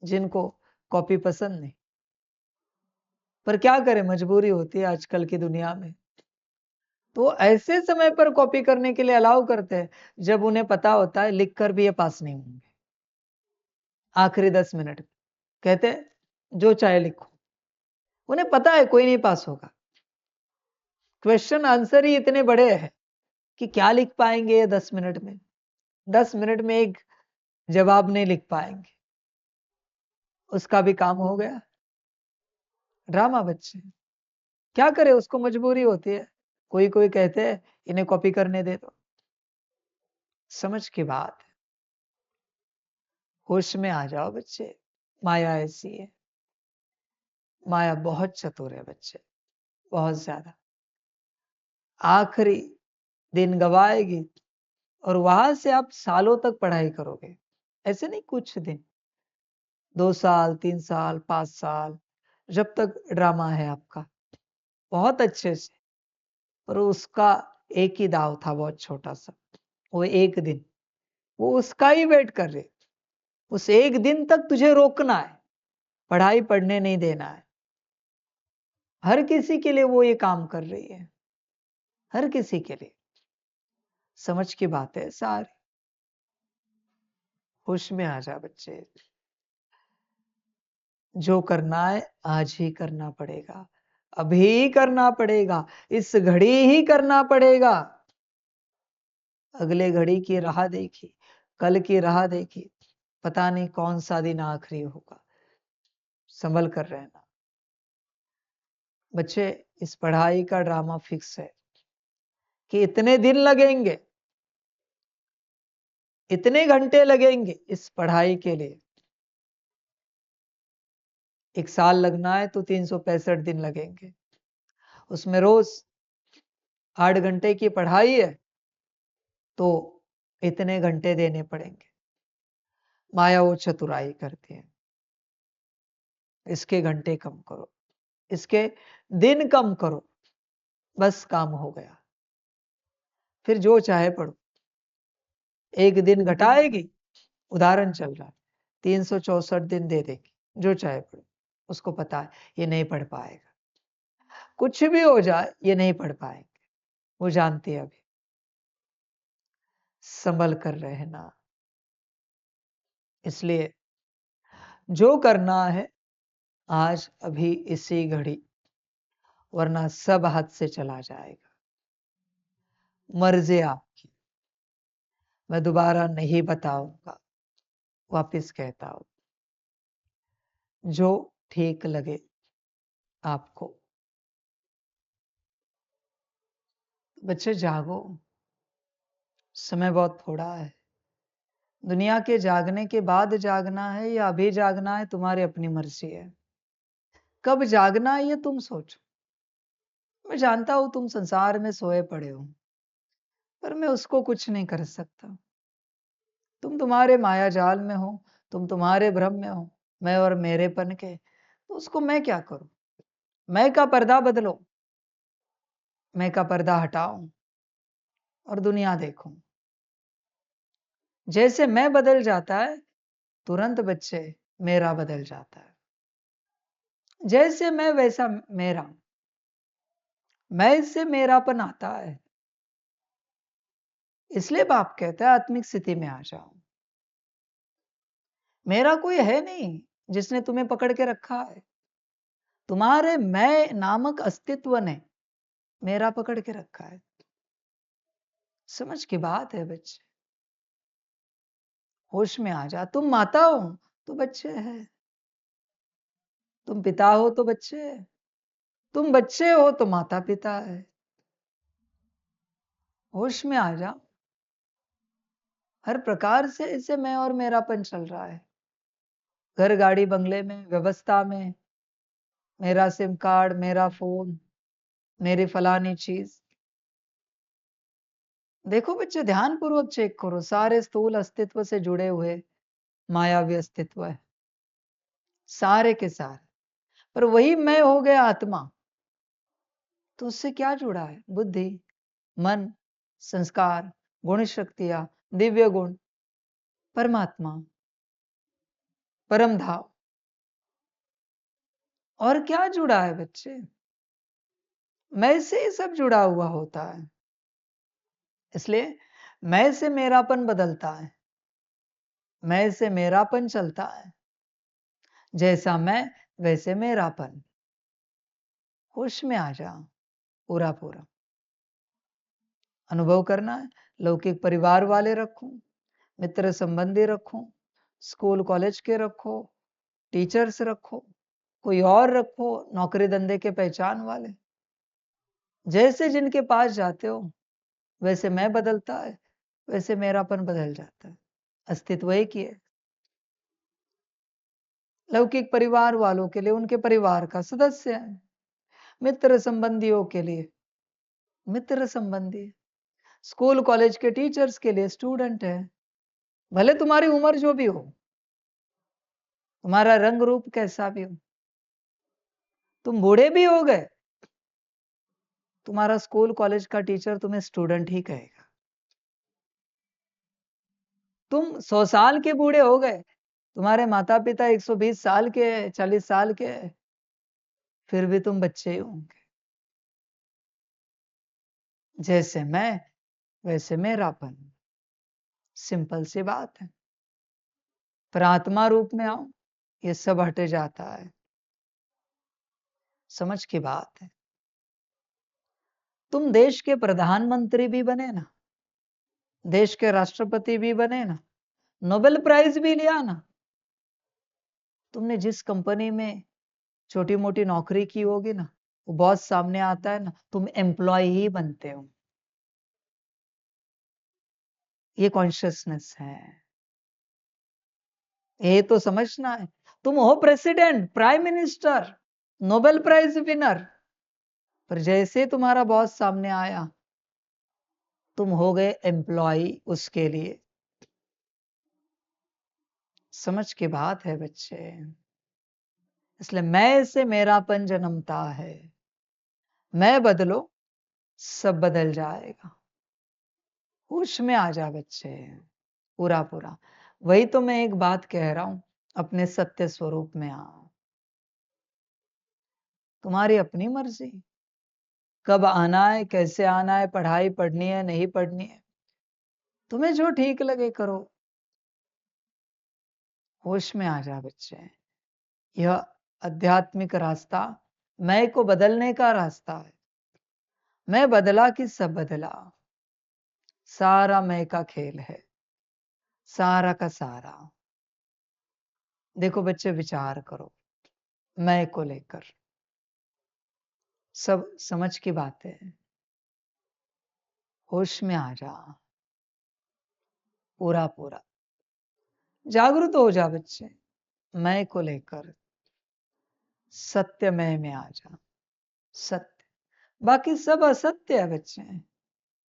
जिनको कॉपी पसंद नहीं, पर क्या करें, मजबूरी होती है आजकल की दुनिया में, तो ऐसे समय पर कॉपी करने के लिए अलाउ करते हैं जब उन्हें पता होता है लिख कर भी ये पास नहीं होंगे। आखिरी 10 मिनट कहते हैं जो चाहे लिखो, उन्हें पता है कोई नहीं पास होगा, क्वेश्चन आंसर ही इतने बड़े हैं कि क्या लिख पाएंगे ये 10 मिनट में, 10 मिनट में एक जवाब नहीं लिख पाएंगे, उसका भी काम हो गया। ड्रामा बच्चे, क्या करे, उसको मजबूरी होती है, कोई कोई कहते हैं इन्हें कॉपी करने दे दो। समझ की बात है, होश में आ जाओ बच्चे, माया ऐसी है, माया बहुत चतुर है बच्चे, बहुत ज्यादा। आखिरी दिन गवाएगी और वहां से आप सालों तक पढ़ाई करोगे, ऐसे नहीं कुछ दिन, 2 साल 3 साल 5 साल, जब तक ड्रामा है आपका, बहुत अच्छे से। पर उसका एक ही दाव था, बहुत छोटा सा, वो एक दिन, वो उसका ही वेट कर रहे, उस एक दिन तक तुझे रोकना है, पढ़ाई पढ़ने नहीं देना है। हर किसी के लिए वो ये काम कर रही है, हर किसी के लिए। समझ की बात है सारी, होश में आ जा बच्चे, जो करना है आज ही करना पड़ेगा, अभी ही करना पड़ेगा, इस घड़ी ही करना पड़ेगा। अगले घड़ी की राह देखी, कल की राह देखी, पता नहीं कौन सा दिन आखिरी होगा, संभल कर रहना बच्चे। इस पढ़ाई का ड्रामा फिक्स है कि इतने दिन लगेंगे, इतने घंटे लगेंगे इस पढ़ाई के लिए। 1 साल लगना है तो 365 दिन लगेंगे, उसमें रोज 8 घंटे की पढ़ाई है तो इतने घंटे देने पड़ेंगे। माया वो चतुराई करती है, इसके घंटे कम करो, इसके दिन कम करो, बस काम हो गया, फिर जो चाहे पढ़ो। एक दिन घटाएगी, उदाहरण चल रहा है, 364 दिन दे देगी, जो चाहे पढ़ो, उसको पता है ये नहीं पढ़ पाएगा, कुछ भी हो जाए ये नहीं पढ़ पाएंगे, वो जानती है। अभी संभल कर रहना, इसलिए जो करना है आज अभी इसी घड़ी, वरना सब हाथ से चला जाएगा। मर्जी आपकी, मैं दोबारा नहीं बताऊंगा, वापिस कहता हूं, जो ठीक लगे आपको। बच्चे जागो, समय बहुत थोड़ा है, दुनिया के जागने के बाद जागना है या अभी जागना है तुम्हारी अपनी मर्जी है, कब जागना है ये तुम सोचो। मैं जानता हूं तुम संसार में सोए पड़े हो, पर मैं उसको कुछ नहीं कर सकता। तुम तुम्हारे माया जाल में हो, तुम तुम्हारे भ्रम में हो, मैं और मेरेपन के, तो उसको मैं क्या करूं? मैं का पर्दा बदलो, मैं का पर्दा हटाऊं और दुनिया देखूं। जैसे मैं बदल जाता है, तुरंत बच्चे मेरा बदल जाता है। जैसे मैं वैसा मेरा, मैं से मेरापन आता है। इसलिए बाप कहता है आत्मिक स्थिति में आ जाओ। मेरा कोई है नहीं जिसने तुम्हें पकड़ के रखा है। तुम्हारे मैं नामक अस्तित्व ने मेरा पकड़ के रखा है। समझ की बात है बच्चे। होश में आ जा। तुम माता हो तो बच्चे हैं, तुम पिता हो तो बच्चे हैं, तुम बच्चे हो तो माता पिता है। होश में आ जा। हर प्रकार से इसे मैं और मेरापन चल रहा है। घर गाड़ी बंगले में, व्यवस्था में, मेरा सिम कार्ड, मेरा फोन, मेरी फलानी चीज। देखो बच्चे, ध्यान पूर्वक चेक करो, सारे स्थूल अस्तित्व से जुड़े हुए मायावी अस्तित्व है, सारे के सारे। पर वही मैं हो गया आत्मा, तो उससे क्या जुड़ा है? बुद्धि, मन, संस्कार, गुण शक्तियां, दिव्य गुण, परमात्मा, परम धाम। और क्या जुड़ा है बच्चे? मैं से ही सब जुड़ा हुआ होता है। इसलिए मैं से मेरापन बदलता है, मैं से मेरापन चलता है। जैसा मैं वैसे मेरापन। होश में आ जा पूरा पूरा। अनुभव करना है। लौकिक परिवार वाले रखूं, मित्र संबंधी रखूं, स्कूल कॉलेज के रखो, टीचर्स रखो, कोई और रखो, नौकरी धंधे के पहचान वाले। जैसे जिनके पास जाते हो वैसे मैं बदलता है, वैसे मेरापन बदल जाता है। अस्तित्व एक ही है। लौकिक परिवार वालों के लिए उनके परिवार का सदस्य है, मित्र संबंधियों के लिए मित्र संबंधी, स्कूल कॉलेज के टीचर्स के लिए स्टूडेंट है। भले तुम्हारी उम्र जो भी हो, तुम्हारा रंग रूप कैसा भी हो, तुम बूढ़े भी हो गए, तुम्हारा स्कूल कॉलेज का टीचर तुम्हें स्टूडेंट ही कहेगा। तुम 100 साल के बूढ़े हो गए, तुम्हारे माता पिता 120 साल के, 40 साल के, फिर भी तुम बच्चे ही होंगे। जैसे मैं वैसे मेरापन। सिंपल सी बात है। पर आत्मा रूप में आओ, ये सब हटे जाता है। समझ की बात है। तुम देश के प्रधानमंत्री भी बने ना, देश के राष्ट्रपति भी बने ना, नोबेल प्राइज भी लिया ना, तुमने जिस कंपनी में छोटी मोटी नौकरी की होगी ना, वो बॉस सामने आता है ना, तुम एम्प्लॉय ही बनते हो। ये कॉन्शियसनेस है। ये तो समझना है। तुम हो president, prime minister, Nobel prize winner, पर जैसे तुम्हारा बॉस सामने आया, तुम हो गए एम्प्लॉय उसके लिए। समझ की बात है बच्चे। इसलिए मैं से मेरापन जन्मता है। मैं बदलो, सब बदल जाएगा। होश में आ जा बच्चे पूरा पूरा। वही तो मैं एक बात कह रहा हूं, अपने सत्य स्वरूप में आ। तुम्हारी अपनी मर्जी, कब आना है, कैसे आना है, पढ़ाई पढ़नी है, नहीं पढ़नी है, तुम्हें जो ठीक लगे करो। होश में आ जा बच्चे। यह आध्यात्मिक रास्ता मैं को बदलने का रास्ता है। मैं बदला कि सब बदला। सारा मैं का खेल है, सारा का सारा। देखो बच्चे, विचार करो मैं को लेकर। सब समझ की बातें हैं। होश में आ जा पूरा पूरा। जागरूक हो जा बच्चे। मैं को लेकर सत्यमय में आ जा। सत्य बाकी सब असत्य है बच्चे।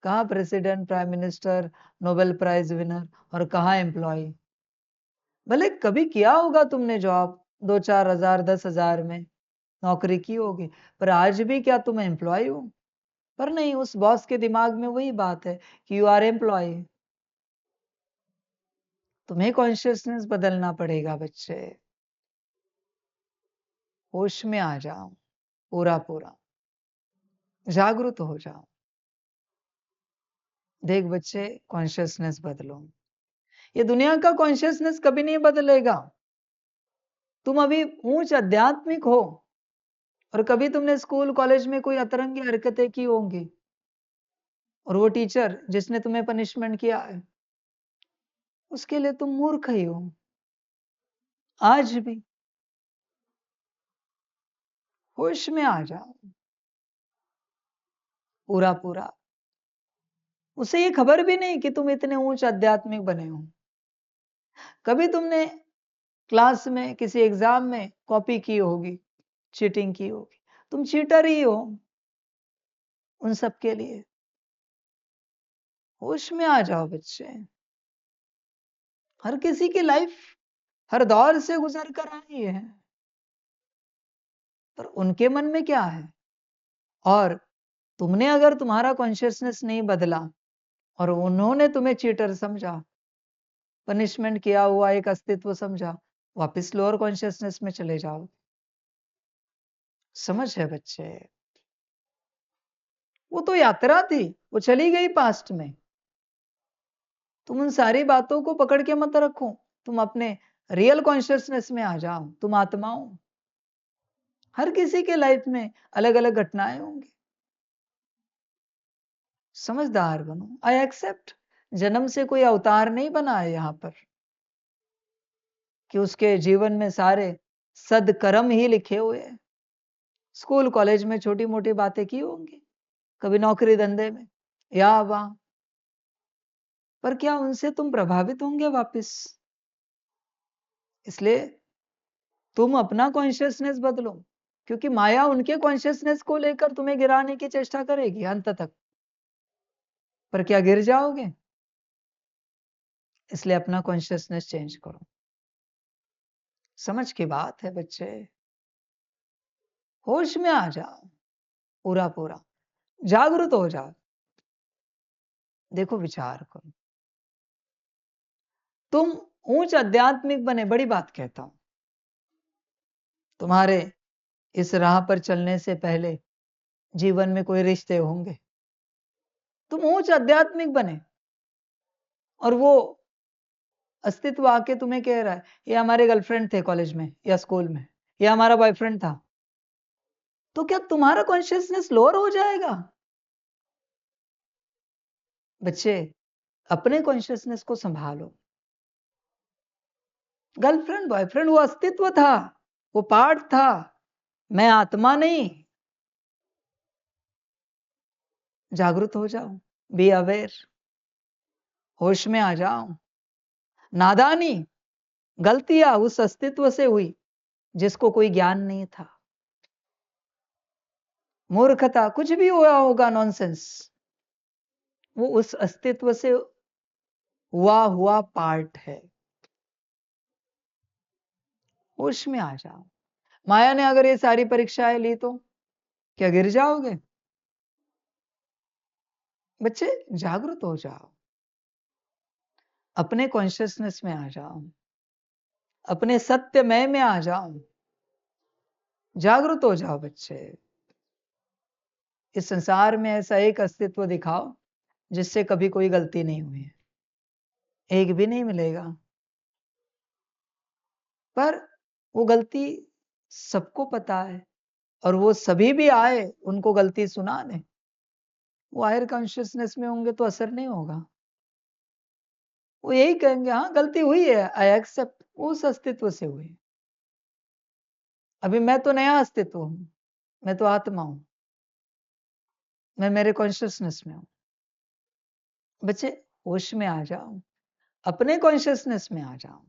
कहाँ president, prime minister, Nobel prize winner और कहाँ एम्प्लॉय। भले कभी किया होगा तुमने जॉब, 2-4 हजार 10 हजार में नौकरी की होगी, पर आज भी क्या तुम एम्प्लॉय हो? पर नहीं, उस बॉस के दिमाग में वही बात है कि यू आर एम्प्लॉय। तुम्हें कॉन्शियसनेस बदलना पड़ेगा बच्चे। होश में आ जाओ, पूरा पूरा जागरूक हो जाओ। देख बच्चे, कॉन्शियसनेस बदलो। ये दुनिया का कॉन्शियसनेस कभी नहीं बदलेगा। तुम अभी ऊंच आध्यात्मिक हो, और कभी तुमने स्कूल कॉलेज में कोई अतरंगी हरकतें की होंगी, और वो टीचर जिसने तुम्हें पनिशमेंट किया है, उसके लिए तुम मूर्ख ही हो आज भी। होश में आ जाओ, पूरा पूरा। उसे ये खबर भी नहीं कि तुम इतने ऊंच आध्यात्मिक बने हो। कभी तुमने क्लास में किसी एग्जाम में कॉपी की होगी, चीटिंग की होगी, तुम चीटर ही हो उन सब के लिए। होश में आ जाओ बच्चे। हर किसी की लाइफ हर दौर से गुजर कर आई है, पर उनके मन में क्या है। और तुमने अगर तुम्हारा कॉन्शियसनेस नहीं बदला और उन्होंने तुम्हें चीटर समझा, पनिशमेंट किया हुआ एक अस्तित्व समझा, वापस लोअर कॉन्शियसनेस में चले जाओ। समझ है बच्चे? वो तो यात्रा थी, वो चली गई पास्ट में। तुम उन सारी बातों को पकड़ के मत रखो। तुम अपने रियल कॉन्शियसनेस में आ जाओ। तुम आत्मा हो। हर किसी के लाइफ में अलग अलग घटनाएं होंगी। समझदार बनो। आई एक्सेप्ट, जन्म से कोई अवतार नहीं बना है यहाँ पर कि उसके जीवन में सारे सदकर्म ही लिखे हुए हैं। स्कूल कॉलेज में छोटी मोटी बातें की होंगी, कभी नौकरी धंधे में या वहां, पर क्या उनसे तुम प्रभावित होंगे वापस? इसलिए तुम अपना कॉन्शियसनेस बदलो, क्योंकि माया उनके कॉन्शियसनेस को लेकर तुम्हें गिराने की चेष्टा करेगी अंत तक। पर क्या गिर जाओगे? इसलिए अपना कॉन्शियसनेस चेंज करो। समझ की बात है बच्चे। होश में आ जाओ, पूरा पूरा जागरूक हो जाओ। देखो, विचार करो। तुम ऊंच आध्यात्मिक बने, बड़ी बात कहता हूं। तुम्हारे इस राह पर चलने से पहले जीवन में कोई रिश्ते होंगे। तुम ऊंच आध्यात्मिक बने, और वो अस्तित्व आके तुम्हें कह रहा है ये हमारे गर्लफ्रेंड थे कॉलेज में या स्कूल में, ये हमारा बॉयफ्रेंड था, तो क्या तुम्हारा कॉन्शियसनेस लोअर हो जाएगा? बच्चे, अपने कॉन्शियसनेस को संभालो। गर्लफ्रेंड बॉयफ्रेंड वो अस्तित्व था, वो पार्ट था, मैं आत्मा नहीं। जागरूक हो जाओ, बी अवेयर, होश में आ जाओ। नादानी, गलतियां उस अस्तित्व से हुई जिसको कोई ज्ञान नहीं था। मूर्खता, कुछ भी हुआ होगा नॉनसेंस, वो उस अस्तित्व से हुआ पार्ट है। होश में आ जाओ। माया ने अगर ये सारी परीक्षाएं ली तो क्या गिर जाओगे? बच्चे, जागरूक हो जाओ, अपने कॉन्शियसनेस में आ जाओ, अपने सत्यमय में आ जाओ। जागरूक हो जाओ बच्चे। इस संसार में ऐसा एक अस्तित्व दिखाओ जिससे कभी कोई गलती नहीं हुई है। एक भी नहीं मिलेगा। पर वो गलती सबको पता है, और वो सभी भी आए उनको गलती सुनाने, वो हायर कॉन्शियसनेस में होंगे तो असर नहीं होगा। वो यही कहेंगे हाँ गलती हुई है, आई एक्सेप्ट, उस अस्तित्व से हुई। अभी मैं तो नया अस्तित्व हूं, मैं तो आत्मा हूं, मैं मेरे कॉन्शियसनेस में हूं। बच्चे, होश में आ जाओ, अपने कॉन्शियसनेस में आ जाओ,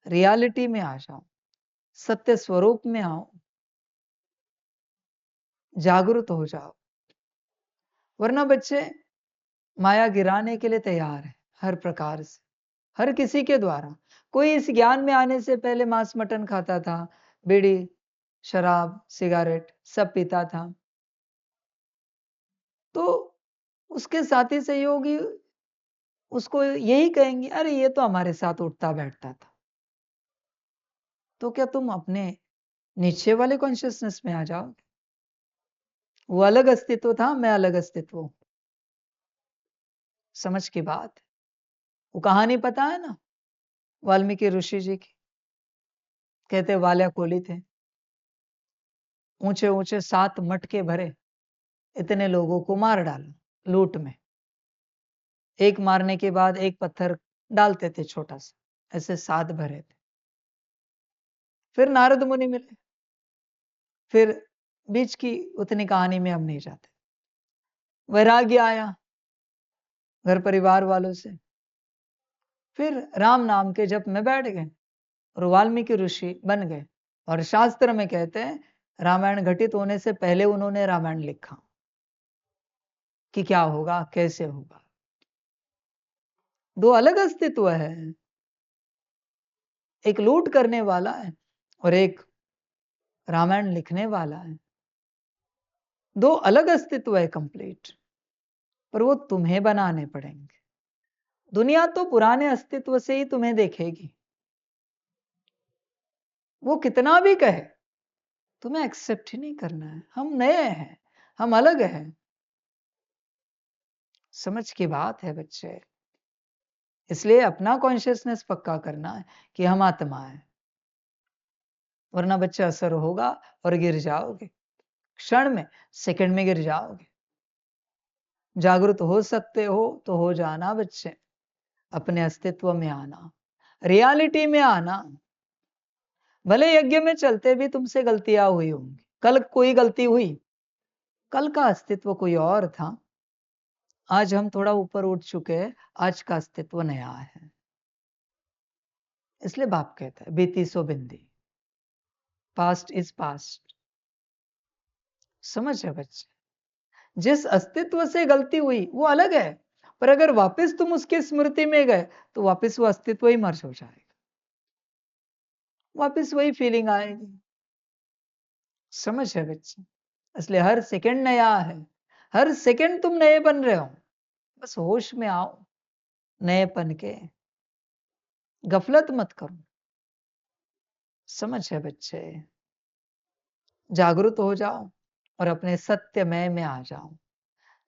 रियलिटी में आ जाओ, सत्य स्वरूप में आओ। जागरूक हो जाओ, वरना बच्चे माया गिराने के लिए तैयार है हर प्रकार से, हर किसी के द्वारा। कोई इस ज्ञान में आने से पहले मांस मटन खाता था, बीड़ी शराब सिगारेट सब पीता था, तो उसके साथी सहयोगी उसको यही कहेंगे, अरे ये तो हमारे साथ उठता बैठता था। तो क्या तुम अपने नीचे वाले कॉन्शियसनेस में आ जाओगे? वो अलग अस्तित्व था, मैं अलग अस्तित्व हूं। समझ की बात है। वो कहानी पता है ना वाल्मीकि ऋषि जी की? कहते वाल्या कोली थे, ऊंचे ऊंचे 7 मटके भरे, इतने लोगों को मार डाला लूट में। एक मारने के बाद एक पत्थर डालते थे छोटा सा, ऐसे 7 भरे थे। फिर नारद मुनि मिले, फिर बीच की उतनी कहानी में हम नहीं जाते। वैराग्य आया घर परिवार वालों से, फिर राम नाम के जप में बैठ गए और वाल्मीकि ऋषि बन गए। और शास्त्र में कहते हैं रामायण घटित होने से पहले उन्होंने रामायण लिखा कि क्या होगा कैसे होगा। 2 अलग अस्तित्व है, एक लूट करने वाला है और एक रामायण लिखने वाला है। 2 अलग अस्तित्व है कंप्लीट, पर वो तुम्हें बनाने पड़ेंगे। दुनिया तो पुराने अस्तित्व से ही तुम्हें देखेगी, वो कितना भी कहे तुम्हें एक्सेप्ट ही नहीं करना है। हम नए हैं, हम अलग हैं। समझ की बात है बच्चे। इसलिए अपना कॉन्शियसनेस पक्का करना है कि हम आत्मा है, वरना बच्चे असर होगा और गिर जाओगे, क्षण में सेकंड में गिर जाओगे। जागरूक हो सकते हो तो हो जाना बच्चे, अपने अस्तित्व में आना, रियलिटी में आना। भले यज्ञ में चलते भी तुमसे गलतियां हुई होंगी, कल कोई गलती हुई, कल का अस्तित्व कोई और था, आज हम थोड़ा ऊपर उठ चुके हैं, आज का अस्तित्व नया है। इसलिए बाप कहता है बीती सो बिंदी, पास्ट इज पास्ट। समझ है बच्चे, जिस अस्तित्व से गलती हुई वो अलग है, पर अगर वापस तुम उसकी स्मृति में गए तो वापस वो अस्तित्व ही मर्ज हो जाएगा, वापस वही फीलिंग आएगी। समझ है बच्चे, इसलिए हर सेकंड नया है, हर सेकंड तुम नए बन रहे हो। बस होश में आओ, नएपन के, गफलत मत करो। समझ है बच्चे, जागरूक हो जाओ और अपने सत्यमय में आ जाओ।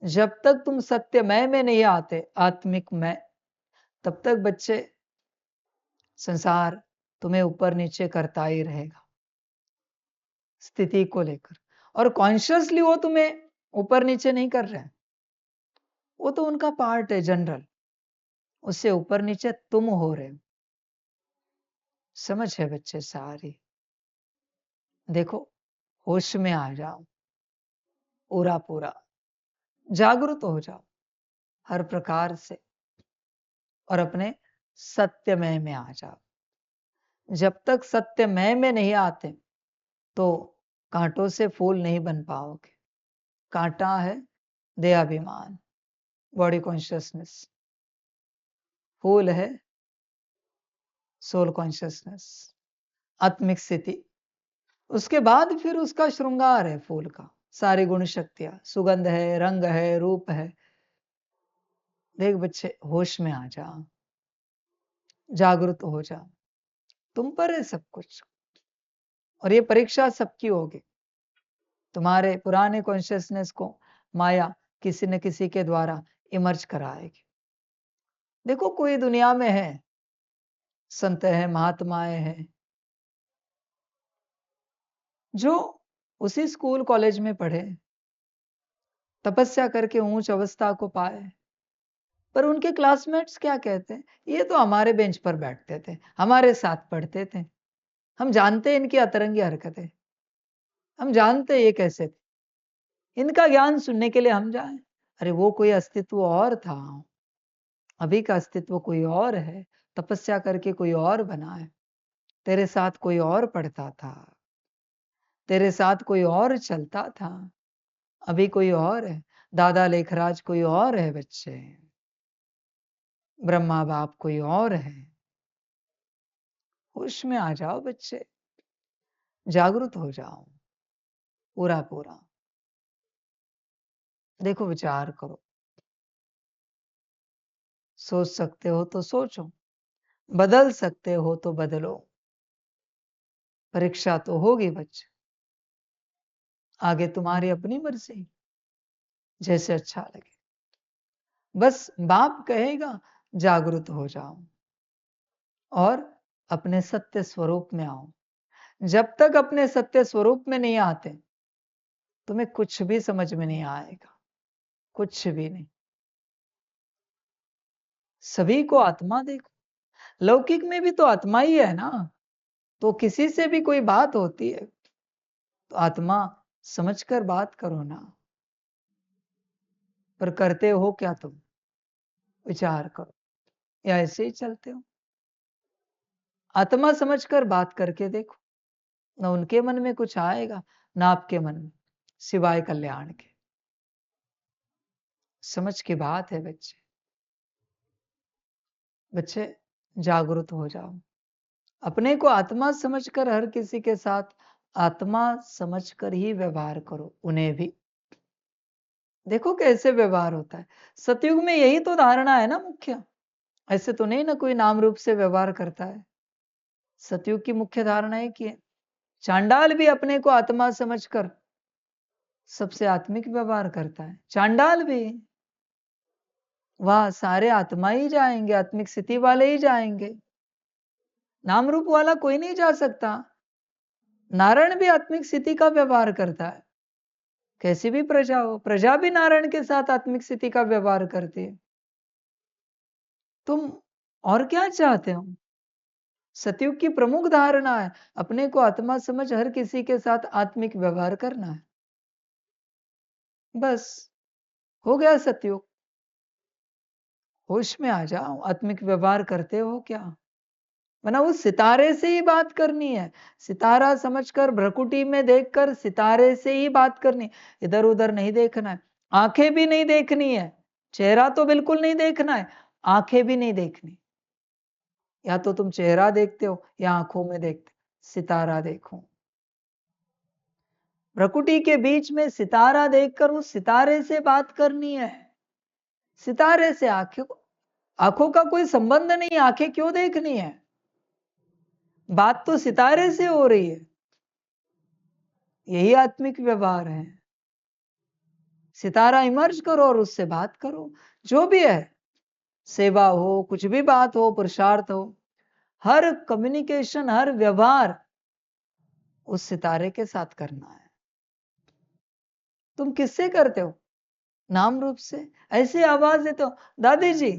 जब तक तुम सत्यमय में नहीं आते, आत्मिक में, तब तक बच्चे संसार तुम्हें ऊपर नीचे करता ही रहेगा स्थिति को लेकर। और कॉन्शियसली वो तुम्हें ऊपर नीचे नहीं कर रहे हैं, वो तो उनका पार्ट है जनरल, उससे ऊपर नीचे तुम हो रहे हो। समझ है बच्चे सारी। देखो होश में आ जाओ पूरा पूरा, जागरूक हो जाओ हर प्रकार से और अपने सत्यमय में आ जाओ। जब तक सत्यमय में नहीं आते तो कांटों से फूल नहीं बन पाओगे। कांटा है देहाभिमान, बॉडी कॉन्शियसनेस, फूल है सोल कॉन्शियसनेस, आत्मिक स्थिति। उसके बाद फिर उसका श्रृंगार है फूल का, सारी गुण शक्तियां, सुगंध है, रंग है, रूप है। देख बच्चे होश में आ जा, जागरूक हो जा, तुम पर है सब कुछ। और ये परीक्षा सबकी होगी। तुम्हारे पुराने कॉन्शियसनेस को माया किसी न किसी के द्वारा इमर्ज कराएगी। देखो कोई दुनिया में है, संत है, महात्माएं हैं, जो उसी स्कूल कॉलेज में पढ़े, तपस्या करके ऊंच अवस्था को पाए, पर उनके क्लासमेट्स क्या कहते हैं, ये तो हमारे बेंच पर बैठते थे, हमारे साथ पढ़ते थे, हम जानते हैं इनकी अतरंगी हरकतें, हम जानते ये कैसे थे, इनका ज्ञान सुनने के लिए हम जाएं। अरे वो कोई अस्तित्व और था, अभी का अस्तित्व कोई और है, तपस्या करके कोई और बना है। तेरे साथ कोई और पढ़ता था, तेरे साथ कोई और चलता था, अभी कोई और है, दादा लेखराज कोई और है बच्चे, ब्रह्मा बाप कोई और है। होश में आ जाओ बच्चे, जागृत हो जाओ पूरा पूरा। देखो विचार करो, सोच सकते हो तो सोचो, बदल सकते हो तो बदलो। परीक्षा तो होगी बच्चे, आगे तुम्हारी अपनी मर्जी, जैसे अच्छा लगे। बस बाप कहेगा जागृत हो जाओ और अपने सत्य स्वरूप में आओ। जब तक अपने सत्य स्वरूप में नहीं आते, तुम्हें कुछ भी समझ में नहीं आएगा, कुछ भी नहीं। सभी को आत्मा देखो, लौकिक में भी तो आत्मा ही है ना, तो किसी से भी कोई बात होती है तो आत्मा समझकर बात करो ना। पर करते हो क्या तुम? विचार करो, या ऐसे ही चलते हो? आत्मा समझकर बात करके देखो, ना उनके मन में कुछ आएगा ना आपके मन में, सिवाय कल्याण के। समझ की बात है बच्चे। बच्चे जागरूक हो जाओ, अपने को आत्मा समझकर हर किसी के साथ आत्मा समझकर ही व्यवहार करो, उन्हें भी देखो कैसे व्यवहार होता है। सतयुग में यही तो धारणा है ना मुख्य, ऐसे तो नहीं ना कोई नाम रूप से व्यवहार करता है। सतयुग की मुख्य धारणा है कि चांडाल भी अपने को आत्मा समझकर सबसे आत्मिक व्यवहार करता है। चांडाल भी, वह सारे आत्मा ही जाएंगे, आत्मिक स्थिति वाले ही जाएंगे, नाम रूप वाला कोई नहीं जा सकता। नारायण भी आत्मिक स्थिति का व्यवहार करता है, कैसी भी प्रजा हो, प्रजा भी नारायण के साथ आत्मिक स्थिति का व्यवहार करती है। तुम और क्या चाहते हो? सतयुग की प्रमुख धारणा है अपने को आत्मा समझ हर किसी के साथ आत्मिक व्यवहार करना है। बस हो गया सतयुग। होश में आ जाओ, आत्मिक व्यवहार करते हो क्या? वरना उस सितारे से ही बात करनी है, सितारा समझकर भ्रकुटी में देखकर सितारे से ही बात करनी, इधर उधर नहीं देखना है। आंखें भी नहीं देखनी है, चेहरा तो बिल्कुल नहीं देखना है, आंखें भी नहीं देखनी। या तो तुम चेहरा देखते हो या आंखों में देखते, सितारा देखो। प्रकृति के बीच में सितारा देखकर उस सितारे से बात करनी है। सितारे से आंखों का कोई संबंध नहीं, आंखें क्यों देखनी है? बात तो सितारे से हो रही है। यही आत्मिक व्यवहार है। सितारा इमर्ज करो और उससे बात करो, जो भी है, सेवा हो, कुछ भी बात हो, पुरुषार्थ हो, हर कम्युनिकेशन, हर व्यवहार उस सितारे के साथ करना है। तुम किससे करते हो? नाम रूप से। ऐसे आवाज देते हो, दादी जी,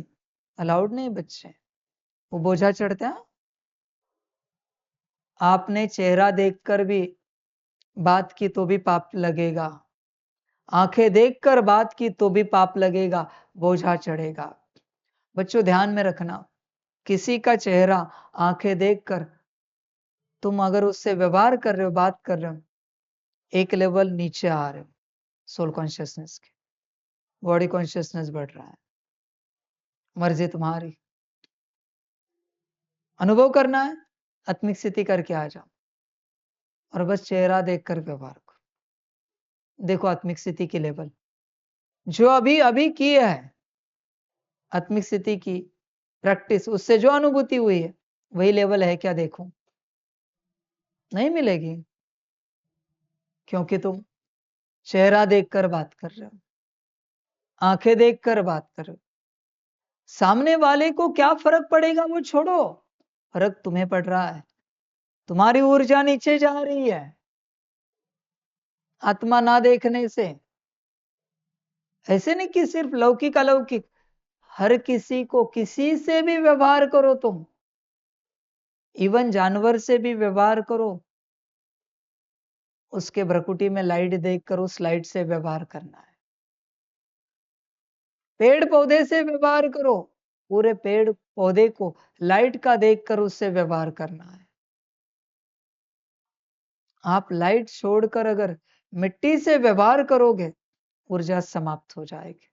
अलाउड नहीं बच्चे, वो बोझा चढ़ता है। आपने चेहरा देखकर भी बात की तो भी पाप लगेगा, आंखें देखकर बात की तो भी पाप लगेगा, बोझा चढ़ेगा। बच्चों ध्यान में रखना, किसी का चेहरा आंखें देखकर तुम अगर उससे व्यवहार कर रहे हो, बात कर रहे हो, एक लेवल नीचे आ रहे हो सोल कॉन्शियसनेस के, बॉडी कॉन्शियसनेस बढ़ रहा है। मर्जी तुम्हारी, अनुभव करना है, आत्मिक स्थिति करके आ जाओ और बस चेहरा देखकर व्यवहार करो। देखो आत्मिक स्थिति की लेवल जो अभी अभी की है, आत्मिक स्थिति की प्रैक्टिस, उससे जो अनुभूति हुई है वही लेवल है क्या? देखो नहीं मिलेगी, क्योंकि तुम चेहरा देखकर बात कर रहे हो, आंखें देखकर बात कर रहे हो। सामने वाले को क्या फर्क पड़ेगा वो छोड़ो, फर्क तुम्हें पड़ रहा है। तुम्हारी ऊर्जा नीचे जा रही है आत्मा ना देखने से। ऐसे नहीं कि सिर्फ लौकिक अलौकिक, हर किसी को, किसी से भी व्यवहार करो तुम, इवन जानवर से भी व्यवहार करो, उसके भ्रकुटी में लाइट देखकर उस लाइट से व्यवहार करना है। पेड़ पौधे से व्यवहार करो, पूरे पेड़ पौधे को लाइट का देखकर उससे व्यवहार करना है। आप लाइट छोड़कर अगर मिट्टी से व्यवहार करोगे ऊर्जा समाप्त हो जाएगी।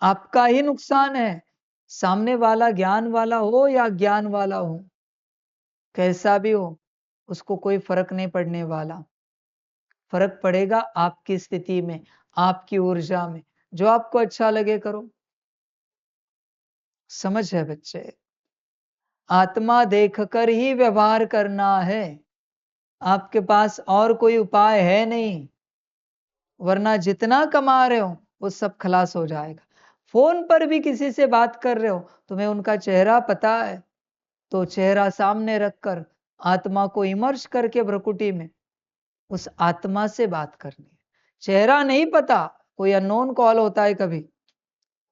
आपका ही नुकसान है, सामने वाला ज्ञान वाला हो या ज्ञान वाला हो, कैसा भी हो, उसको कोई फर्क नहीं पड़ने वाला। फर्क पड़ेगा आपकी स्थिति में, आपकी ऊर्जा में। जो आपको अच्छा लगे करो। समझ है बच्चे? आत्मा देखकर ही व्यवहार करना है, आपके पास और कोई उपाय है नहीं, वरना जितना कमा रहे हो वो सब खलास हो जाएगा। फोन पर भी किसी से बात कर रहे हो, तुम्हें उनका चेहरा पता है, तो चेहरा सामने रखकर आत्मा को इमर्श करके भ्रकुटी में उस आत्मा से बात करनी है। चेहरा नहीं पता, कोई अननोन कॉल होता है कभी,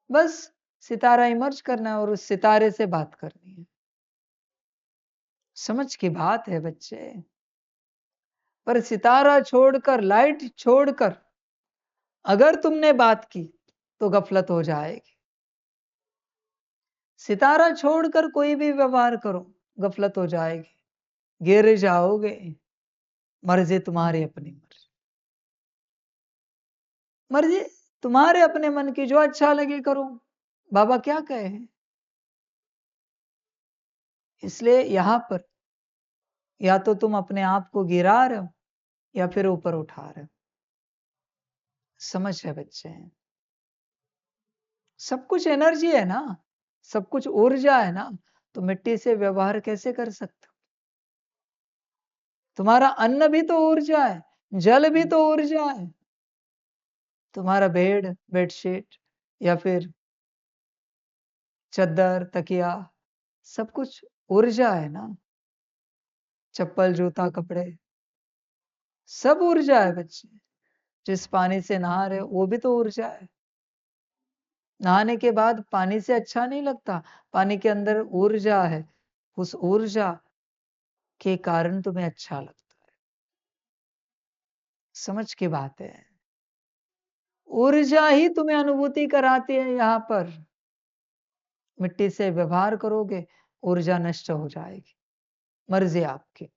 बस सितारा इमर्ज करना है और उस सितारे से बात करनी है। समझ की बात है बच्चे। पर सितारा छोड़कर, लाइट छोड़कर अगर तुमने बात की तो गफलत हो जाएगी। सितारा छोड़कर कोई भी व्यवहार करो, गफलत हो जाएगी, गिर जाओगे। मर्जी तुम्हारी अपनी मर्जी, मर्जी तुम्हारे अपने मन की, जो अच्छा लगे करो। बाबा क्या कहे हैं? इसलिए यहां पर या तो तुम अपने आप को गिरा रहे हो या फिर ऊपर उठा रहे हो। समझ है बच्चे? सब कुछ एनर्जी है ना, सब कुछ ऊर्जा है ना, तो मिट्टी से व्यवहार कैसे कर सकते हो? तुम्हारा अन्न भी तो ऊर्जा है, जल भी तो ऊर्जा है, तुम्हारा बेड, बेडशीट या फिर चद्दर, तकिया, सब कुछ ऊर्जा है ना। चप्पल, जूता, कपड़े, सब ऊर्जा है बच्चे। जिस पानी से नहा रहे हो वो भी तो ऊर्जा है। नहाने के बाद पानी से अच्छा नहीं लगता, पानी के अंदर ऊर्जा है, उस ऊर्जा के कारण तुम्हें अच्छा लगता है। समझ की बात है। ऊर्जा ही तुम्हें अनुभूति कराती है। यहां पर मिट्टी से व्यवहार करोगे, ऊर्जा नष्ट हो जाएगी। मर्जी आपकी,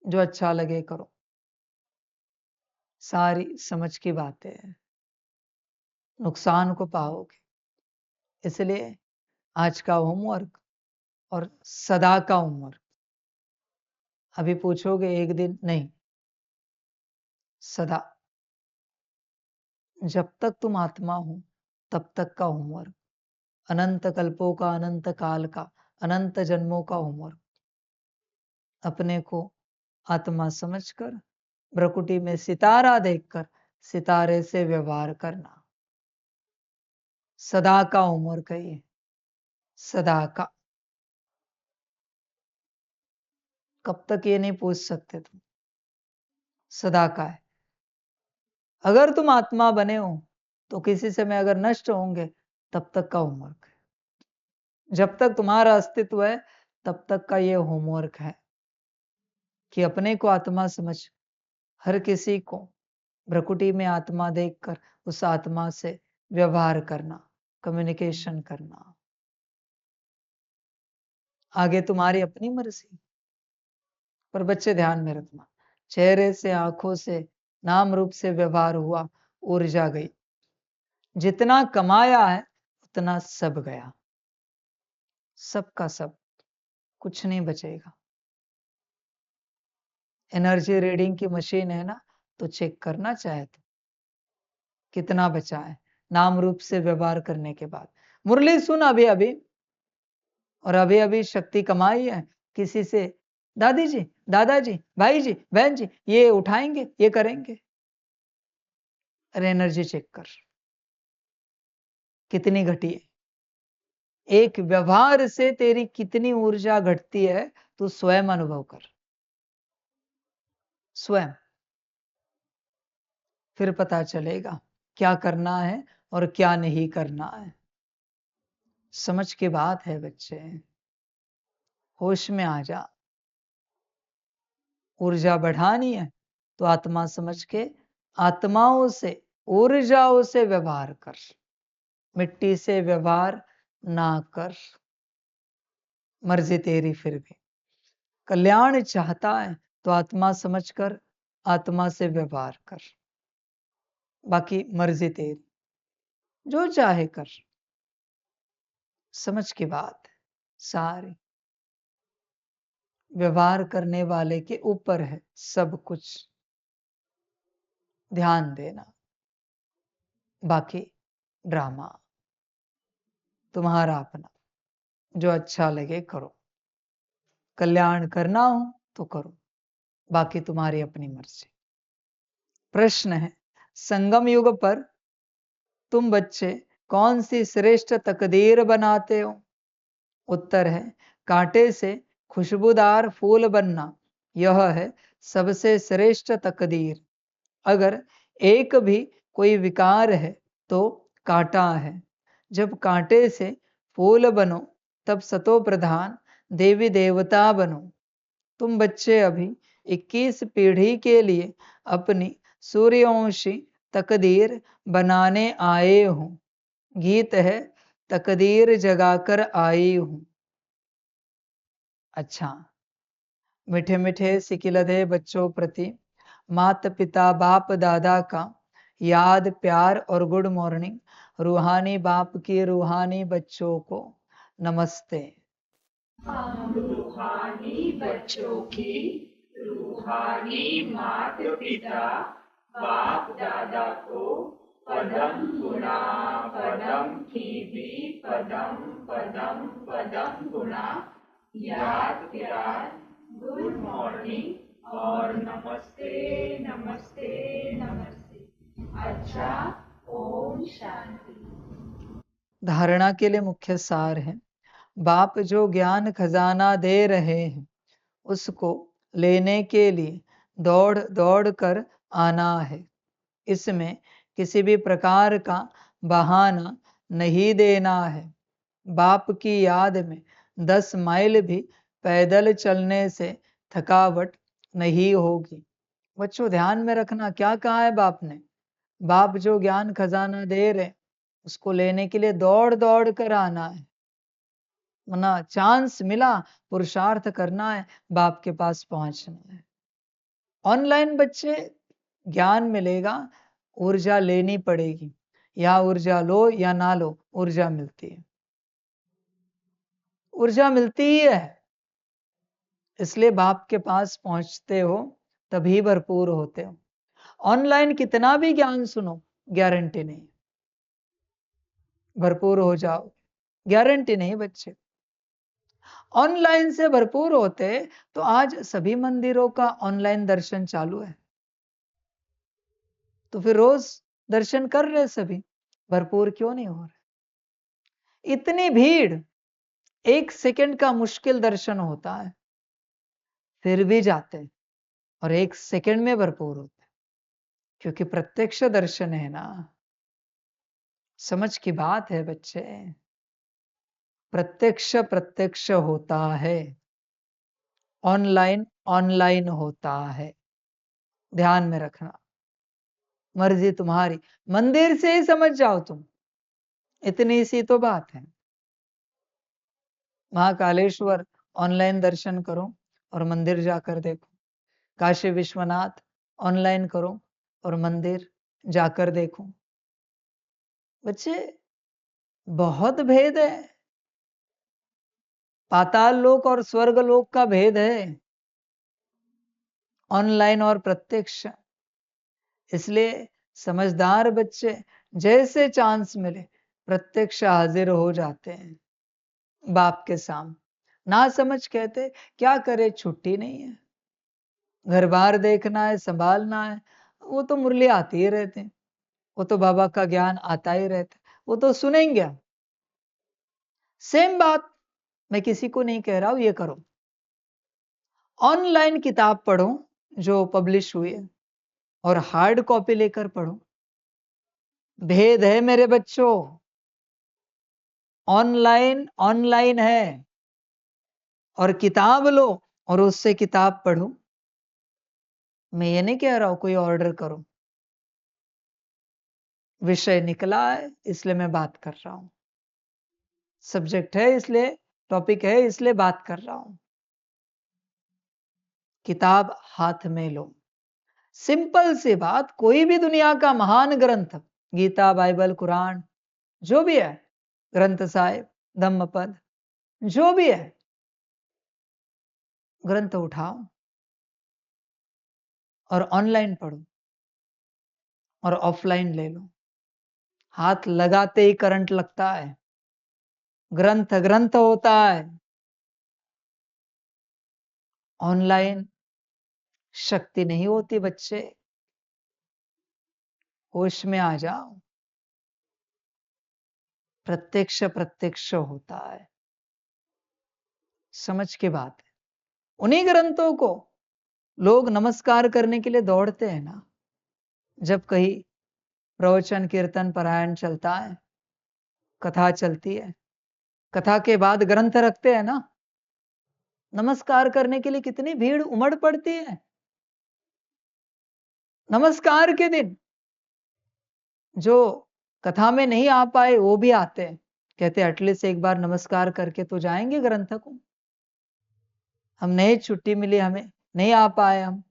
जो अच्छा लगे करो। सारी समझ की बातें हैं, नुकसान को पाओगे। इसलिए आज का होमवर्क और सदा का होमवर्क, अभी पूछोगे एक दिन नहीं, सदा, जब तक तुम आत्मा हो तब तक का होमवर्क, अनंत कल्पों का, अनंत काल का, अनंत जन्मों का होमवर्क। अपने को आत्मा समझकर, प्रकृति में सितारा देखकर सितारे से व्यवहार करना, सदा का होमवर्क है ये, सदा का। कब तक ये नहीं पूछ सकते तुम, सदा का है। अगर तुम आत्मा बने हो तो किसी समय अगर नष्ट होंगे तब तक का होमवर्क है। जब तक तुम्हारा अस्तित्व है तब तक का ये होमवर्क है कि अपने को आत्मा समझ, हर किसी को प्रकृति में आत्मा देखकर उस आत्मा से व्यवहार करना, कम्युनिकेशन करना। आगे तुम्हारी अपनी मर्जी। पर बच्चे ध्यान में रखना, चेहरे से, आंखों से, नाम रूप से व्यवहार हुआ, ऊर्जा गई। जितना कमाया है उतना सब गया, सब का सब, कुछ नहीं बचेगा। एनर्जी रीडिंग की मशीन है ना, तो चेक करना चाहे तो कितना बचा है नाम रूप से व्यवहार करने के बाद। मुरली सुन अभी अभी, और अभी अभी शक्ति कमाई है किसी से, दादी जी, दादाजी, भाई जी, बहन जी, ये उठाएंगे, ये करेंगे। अरे एनर्जी चेक कर, कितनी घटी है। एक व्यवहार से तेरी कितनी ऊर्जा घटती है, तू स्वयं अनुभव कर, स्वयं। फिर पता चलेगा क्या करना है और क्या नहीं करना है। समझ की बात है बच्चे, होश में आ जा। ऊर्जा बढ़ानी है तो आत्मा समझ के आत्माओं से, ऊर्जाओं से व्यवहार कर, मिट्टी से व्यवहार ना कर। मर्जी तेरी। फिर भी कल्याण चाहता है तो आत्मा समझकर आत्मा से व्यवहार कर। बाकी मर्जी तेरी, जो चाहे कर। समझ की बात है सारी। व्यवहार करने वाले के ऊपर है सब कुछ, ध्यान देना। बाकी ड्रामा तुम्हारा अपना, जो अच्छा लगे करो, कल्याण करना हो तो करो, बाकी तुम्हारी अपनी मर्जी। प्रश्न है, संगम युग पर तुम बच्चे कौन सी श्रेष्ठ तकदीर बनाते हो? उत्तर है, कांटे से खुशबूदार फूल बनना, यह है सबसे श्रेष्ठ तकदीर। अगर एक भी कोई विकार है तो कांटा है। जब कांटे से फूल बनो तब सतो प्रधान देवी देवता बनो। तुम बच्चे अभी 21 पीढ़ी के लिए अपनी सूर्यवंशी तकदीर बनाने आए हो। गीत है, तकदीर जगाकर आई हूं। अच्छा, मीठे मीठे सिकिलधे बच्चों प्रति माता पिता बाप दादा का याद प्यार और गुड मॉर्निंग। रूहानी बाप की रूहानी बच्चों को नमस्ते। हम रूहानी बच्चों की रूहानी माता पिता बाप दादा को पदम गुणा पदम की भी पदम पदम पदम गुणा याद प्यार गुड मॉर्निंग और नमस्ते नमस्ते नमस्ते। अच्छा, ओम शांति। धारणा के लिए मुख्य सार है, बाप जो ज्ञान खजाना दे रहे हैं उसको लेने के लिए दौड़ दौड़ कर आना है। इसमें किसी भी प्रकार का बहाना नहीं देना है। बाप की याद में 10 माइल भी पैदल चलने से थकावट नहीं होगी। बच्चों ध्यान में रखना, क्या कहा है बाप ने? बाप जो ज्ञान खजाना दे रहे उसको लेने के लिए दौड़ दौड़ कर आना है। मना चांस मिला, पुरुषार्थ करना है, बाप के पास पहुंचना है। ऑनलाइन बच्चे ज्ञान मिलेगा, ऊर्जा लेनी पड़ेगी। या ऊर्जा लो या ना लो, ऊर्जा मिलती है, ऊर्जा मिलती ही है। इसलिए बाप के पास पहुंचते हो तभी भरपूर होते हो। ऑनलाइन कितना भी ज्ञान सुनो, गारंटी नहीं भरपूर हो जाओ, गारंटी नहीं बच्चे। ऑनलाइन से भरपूर होते तो आज सभी मंदिरों का ऑनलाइन दर्शन चालू है, तो फिर रोज दर्शन कर रहे सभी, भरपूर क्यों नहीं हो रहे? इतनी भीड़, 1 सेकंड का मुश्किल दर्शन होता है, फिर भी जाते हैं और 1 सेकंड में भरपूर होते हैं, क्योंकि प्रत्यक्ष दर्शन है ना। समझ की बात है बच्चे, प्रत्यक्ष प्रत्यक्ष होता है, ऑनलाइन ऑनलाइन होता है। ध्यान में रखना, मर्जी तुम्हारी, मंदिर से ही समझ जाओ तुम, इतनी सी तो बात है। महाकालेश्वर ऑनलाइन दर्शन करो और मंदिर जाकर देखो, काशी विश्वनाथ ऑनलाइन करो और मंदिर जाकर देखो। बच्चे बहुत भेद है, पाताल लोक और स्वर्ग लोक का भेद है, ऑनलाइन और प्रत्यक्ष। इसलिए समझदार बच्चे जैसे चांस मिले प्रत्यक्ष हाजिर हो जाते हैं बाप के सामने। ना समझ कहते क्या करे, छुट्टी नहीं है, घर बार देखना है, संभालना है, वो तो मुरली आती ही रहते हैं, वो तो बाबा का ज्ञान आता ही रहता है, वो तो सुनेंगे। सेम बात मैं किसी को नहीं कह रहा हूं ये करो, ऑनलाइन किताब पढ़ो जो पब्लिश हुई है और हार्ड कॉपी लेकर पढ़ो। भेद है मेरे बच्चों, ऑनलाइन ऑनलाइन है और किताब लो और उससे किताब पढ़ो। मैं ये नहीं कह रहा हूं कोई ऑर्डर करो, विषय निकला है इसलिए मैं बात कर रहा हूं, सब्जेक्ट है इसलिए, टॉपिक है इसलिए बात कर रहा हूं। किताब हाथ में लो, सिंपल सी बात, कोई भी दुनिया का महान ग्रंथ, गीता, बाइबल, कुरान, जो भी है, ग्रंथ साहिब, धम्मपद, जो भी है, ग्रंथ उठाओ और ऑनलाइन पढ़ो और ऑफलाइन ले लो। हाथ लगाते ही करंट लगता है, ग्रंथ ग्रंथ होता है। ऑनलाइन शक्ति नहीं होती बच्चे, होश में आ जाओ। प्रत्यक्ष प्रत्यक्ष होता है, समझ की बात है। उन्हीं ग्रंथों को लोग नमस्कार करने के लिए दौड़ते हैं ना। जब कहीं प्रवचन कीर्तन पारायण चलता है, कथा चलती है, कथा के बाद ग्रंथ रखते हैं ना, नमस्कार करने के लिए कितनी भीड़ उमड़ पड़ती है। नमस्कार के दिन जो कथा में नहीं आ पाए वो भी आते हैं, कहते एटलीस्ट एक बार नमस्कार करके तो जाएंगे ग्रंथ को। हम नहीं, छुट्टी मिली हमें, नहीं आ पाए हम,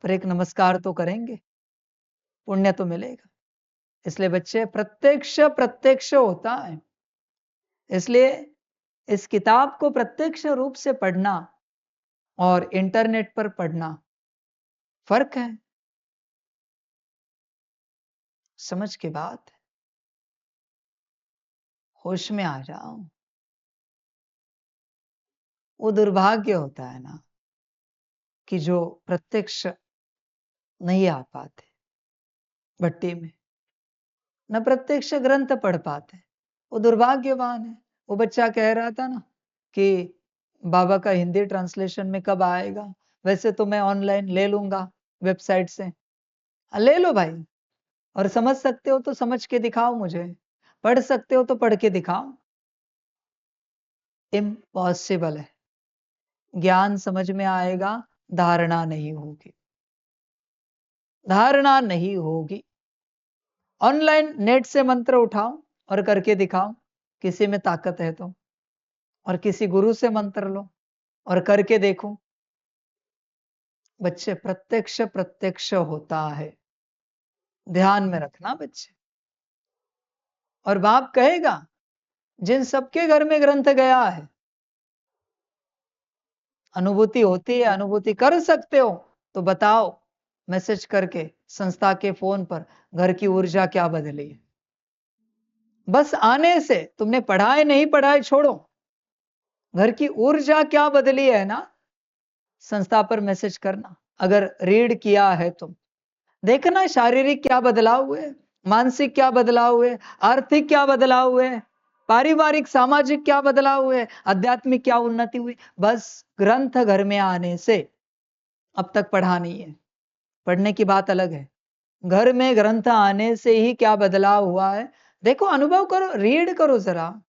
पर एक नमस्कार तो करेंगे, पुण्य तो मिलेगा। इसलिए बच्चे प्रत्यक्ष प्रत्यक्ष होता है। इसलिए इस किताब को प्रत्यक्ष रूप से पढ़ना और इंटरनेट पर पढ़ना फर्क है, समझ की बात है। होश में आ जाओ। वो दुर्भाग्य होता है ना कि जो प्रत्यक्ष नहीं आ पाते भट्टी में, न प्रत्यक्ष ग्रंथ पढ़ पाते, वो दुर्भाग्यवान है। वो बच्चा कह रहा था ना कि बाबा का हिंदी ट्रांसलेशन में कब आएगा, वैसे तो मैं ऑनलाइन ले लूंगा वेबसाइट से। ले लो भाई, और समझ सकते हो तो समझ के दिखाओ मुझे, पढ़ सकते हो तो पढ़ के दिखाओ। इम्पॉसिबल है। ज्ञान समझ में आएगा, धारणा नहीं होगी, धारणा नहीं होगी। ऑनलाइन नेट से मंत्र उठाओ और करके दिखाओ, किसी में ताकत है तो, और किसी गुरु से मंत्र लो और करके देखो। बच्चे प्रत्यक्ष प्रत्यक्ष होता है, ध्यान में रखना बच्चे। और बाप कहेगा जिन सबके घर में ग्रंथ गया है, अनुभूति होती है, अनुभूति कर सकते हो तो बताओ मैसेज करके संस्था के फोन पर, घर की ऊर्जा क्या बदली है। बस आने से, तुमने पढ़ाए नहीं पढ़ाए छोड़ो, घर की ऊर्जा क्या बदली है ना, संस्था पर मैसेज करना। अगर रीड किया है तो देखना शारीरिक क्या बदलाव हुए, मानसिक क्या बदलाव हुए, आर्थिक क्या बदलाव हुए, पारिवारिक सामाजिक क्या बदलाव हुए, आध्यात्मिक क्या उन्नति हुई। बस ग्रंथ घर में आने से, अब तक पढ़ा नहीं है, पढ़ने की बात अलग है, घर में ग्रंथ आने से ही क्या बदलाव हुआ है देखो, अनुभव करो, रीड करो जरा,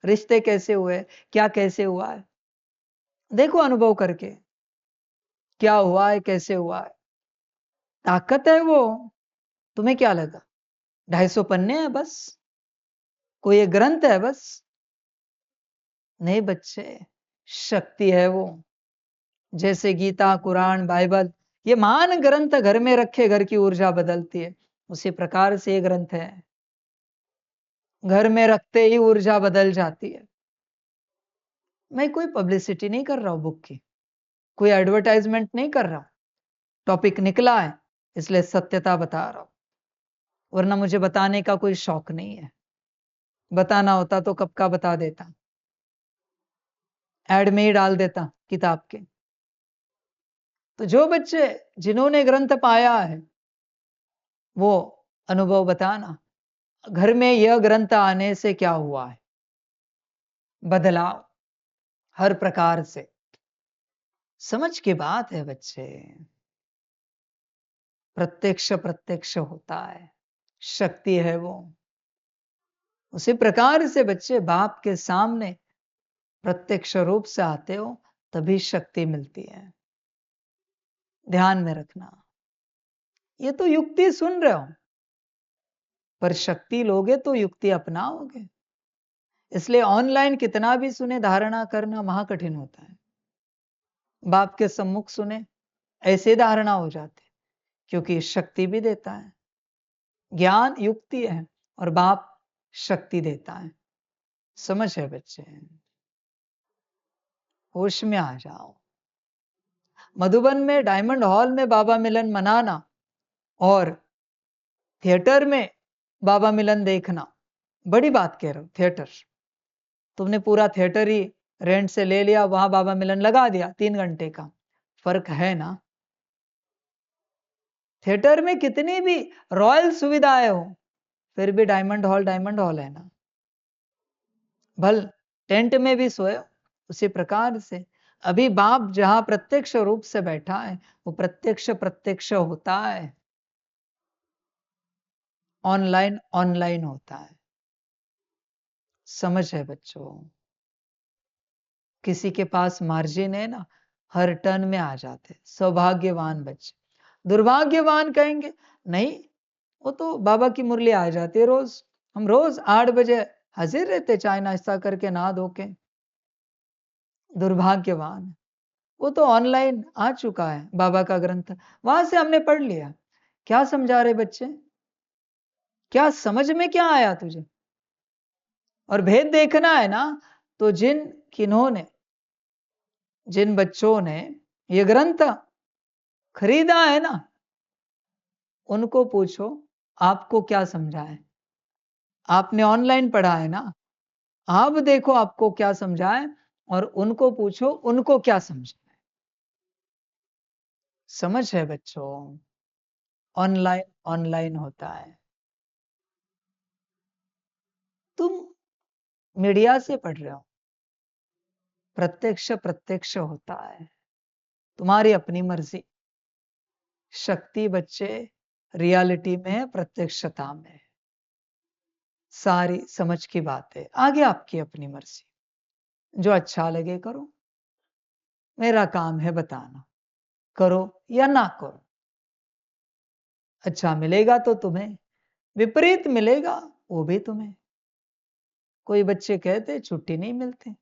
रिश्ते कैसे हुए, क्या कैसे हुआ है, देखो अनुभव करके क्या हुआ है, कैसे हुआ है। ताकत है वो। तुम्हें क्या लगा 250 पन्ने है बस, कोई एक ग्रंथ है बस? नहीं बच्चे, शक्ति है वो। जैसे गीता, कुरान, बाइबल, ये महान ग्रंथ घर में रखे घर की ऊर्जा बदलती है, उसी प्रकार से ये ग्रंथ है, घर में रखते ही ऊर्जा बदल जाती है। मैं कोई पब्लिसिटी नहीं कर रहा हूं बुक की, कोई एडवर्टाइजमेंट नहीं कर रहा, टॉपिक निकला है इसलिए सत्यता बता रहा हूं, वरना मुझे बताने का कोई शौक नहीं है। बताना होता तो कब का बता देता, एड में ही डाल देता किताब के। तो जो बच्चे जिन्होंने ग्रंथ पाया है वो अनुभव बताना, घर में यह ग्रंथ आने से क्या हुआ है, बदलाव हर प्रकार से। समझ की बात है बच्चे, प्रत्यक्ष प्रत्यक्ष होता है, शक्ति है वो। उसी प्रकार से बच्चे बाप के सामने प्रत्यक्ष रूप से आते हो तभी शक्ति मिलती है, ध्यान में रखना। ये तो युक्ति सुन रहे हो, पर शक्ति लोगे तो युक्ति अपनाओगे। इसलिए ऑनलाइन कितना भी सुने, धारणा करना महाकठिन होता है। बाप के सम्मुख सुने, ऐसे धारणा हो जाते, क्योंकि शक्ति भी देता है, ज्ञान युक्ति है और बाप शक्ति देता है। समझ है बच्चे? होश में आ जाओ। मधुबन में डायमंड हॉल में बाबा मिलन मनाना और थिएटर में बाबा मिलन देखना, बड़ी बात कह रहे हो। थिएटर, तुमने पूरा थिएटर ही रेंट से ले लिया, वहां बाबा मिलन लगा दिया 3 घंटे का, फर्क है ना। थिएटर में कितनी भी रॉयल सुविधाएं हो, फिर भी डायमंड हॉल है ना। भल टेंट में भी सोए, उसी प्रकार से अभी बाप जहां प्रत्यक्ष रूप से बैठा है, वो प्रत्यक्ष होता है, ऑनलाइन होता है। समझ है बच्चों? किसी के पास मार्जिन है ना, हर टर्न में आ जाते, सौभाग्यवान बच्चे। दुर्भाग्यवान कहेंगे नहीं, वो तो बाबा की मुरली आ जाती है रोज, हम रोज 8 बजे हाजिर रहते, चाय नाश्ता करके नहा धो के। दुर्भाग्यवान, वो तो ऑनलाइन आ चुका है बाबा का ग्रंथ, वहां से हमने पढ़ लिया। क्या समझा रहे बच्चे? क्या समझ में क्या आया तुझे? और भेद देखना है ना, तो जिन बच्चों ने ये ग्रंथ खरीदा है ना, उनको पूछो आपको क्या समझा है। आपने ऑनलाइन पढ़ा है ना, आप देखो आपको क्या समझा है, और उनको पूछो उनको क्या समझा है। समझ है बच्चों? ऑनलाइन होता है। तुम मीडिया से पढ़ रहे हो, प्रत्यक्ष होता है, तुम्हारी अपनी मर्जी। शक्ति बच्चे रियलिटी में है, प्रत्यक्षता में है। सारी समझ की बात है, आगे आपकी अपनी मर्जी, जो अच्छा लगे करो। मेरा काम है बताना, करो या ना करो। अच्छा मिलेगा तो तुम्हें, विपरीत मिलेगा वो भी तुम्हें। कोई बच्चे कहते छुट्टी नहीं मिलती,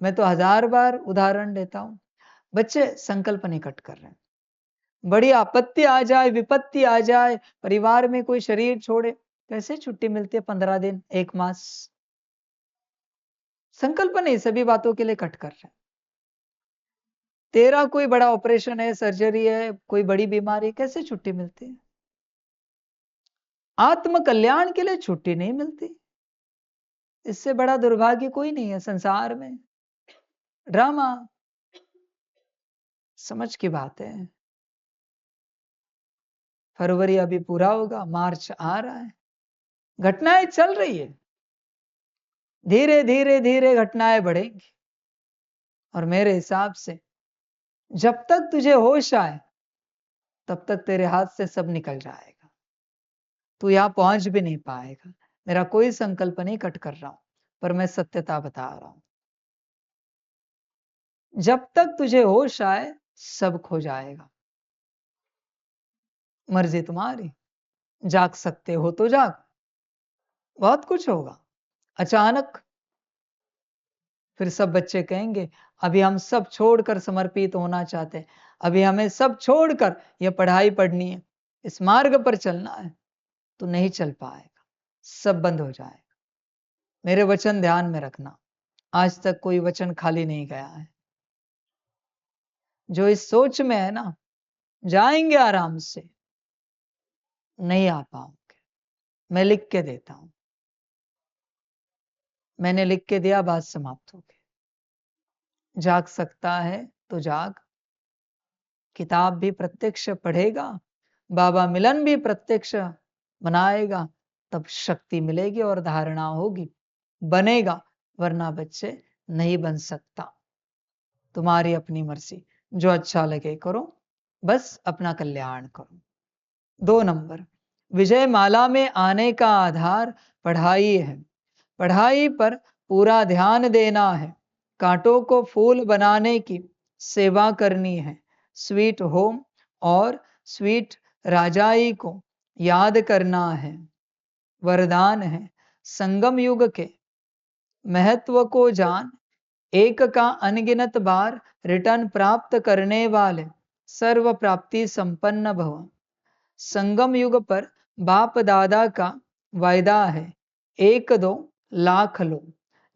मैं तो 1000 बार उदाहरण देता हूं। बच्चे संकल्प निकट कर रहे हैं, बड़ी आपत्ति आ जाए, विपत्ति आ जाए, परिवार में कोई शरीर छोड़े, कैसे छुट्टी मिलती है 15 दिन, 1 मास? संकल्प नहीं, सभी बातों के लिए कट कर रहे हैं। तेरा कोई बड़ा ऑपरेशन है, सर्जरी है, कोई बड़ी बीमारी, कैसे छुट्टी मिलती है? आत्म कल्याण के लिए छुट्टी नहीं मिलती। इससे बड़ा दुर्भाग्य कोई नहीं है संसार में। ड्रामा, समझ की बात है। फरवरी अभी पूरा होगा, मार्च आ रहा है, घटनाएं चल रही है, धीरे धीरे धीरे घटनाएं बढ़ेंगी। और मेरे हिसाब से जब तक तुझे होश आए, तब तक तेरे हाथ से सब निकल जाएगा, तू यहां पहुंच भी नहीं पाएगा। मेरा कोई संकल्प नहीं कट कर रहा हूं, पर मैं सत्यता बता रहा हूं। जब तक तुझे होश आए, सब खो जाएगा। मर्जी तुम्हारी, जाग सकते हो तो जाग, बहुत कुछ होगा अचानक। फिर सब बच्चे कहेंगे अभी हम सब छोड़कर समर्पित होना चाहते हैं, अभी हमें सब छोड़कर यह पढ़ाई पढ़नी है, इस मार्ग पर चलना है। तो नहीं चल पाएगा, सब बंद हो जाएगा। मेरे वचन ध्यान में रखना, आज तक कोई वचन खाली नहीं गया है। जो इस सोच में है ना, जाएंगे आराम से, नहीं आ पाओगे। मैं लिख के देता हूं, मैंने लिख के दिया, बात समाप्त हो गई। जाग सकता है तो जाग, किताब भी प्रत्यक्ष पढ़ेगा, बाबा मिलन भी प्रत्यक्ष मनाएगा, तब शक्ति मिलेगी और धारणा होगी, बनेगा। वरना बच्चे नहीं बन सकता। तुम्हारी अपनी मर्जी, जो अच्छा लगे करो, बस अपना कल्याण करो। 2 नंबर, विजय माला में आने का आधार पढ़ाई है। पढ़ाई पर पूरा ध्यान देना है, कांटों को फूल बनाने की सेवा करनी है। स्वीट होम और स्वीट राजाई को याद करना है। वरदान है, संगम युग के महत्व को जान, एक का अनगिनत बार रिटर्न प्राप्त करने वाले सर्व प्राप्ति संपन्न भव। संगम युग पर बाप दादा का वायदा है, 1-2 लाख लो।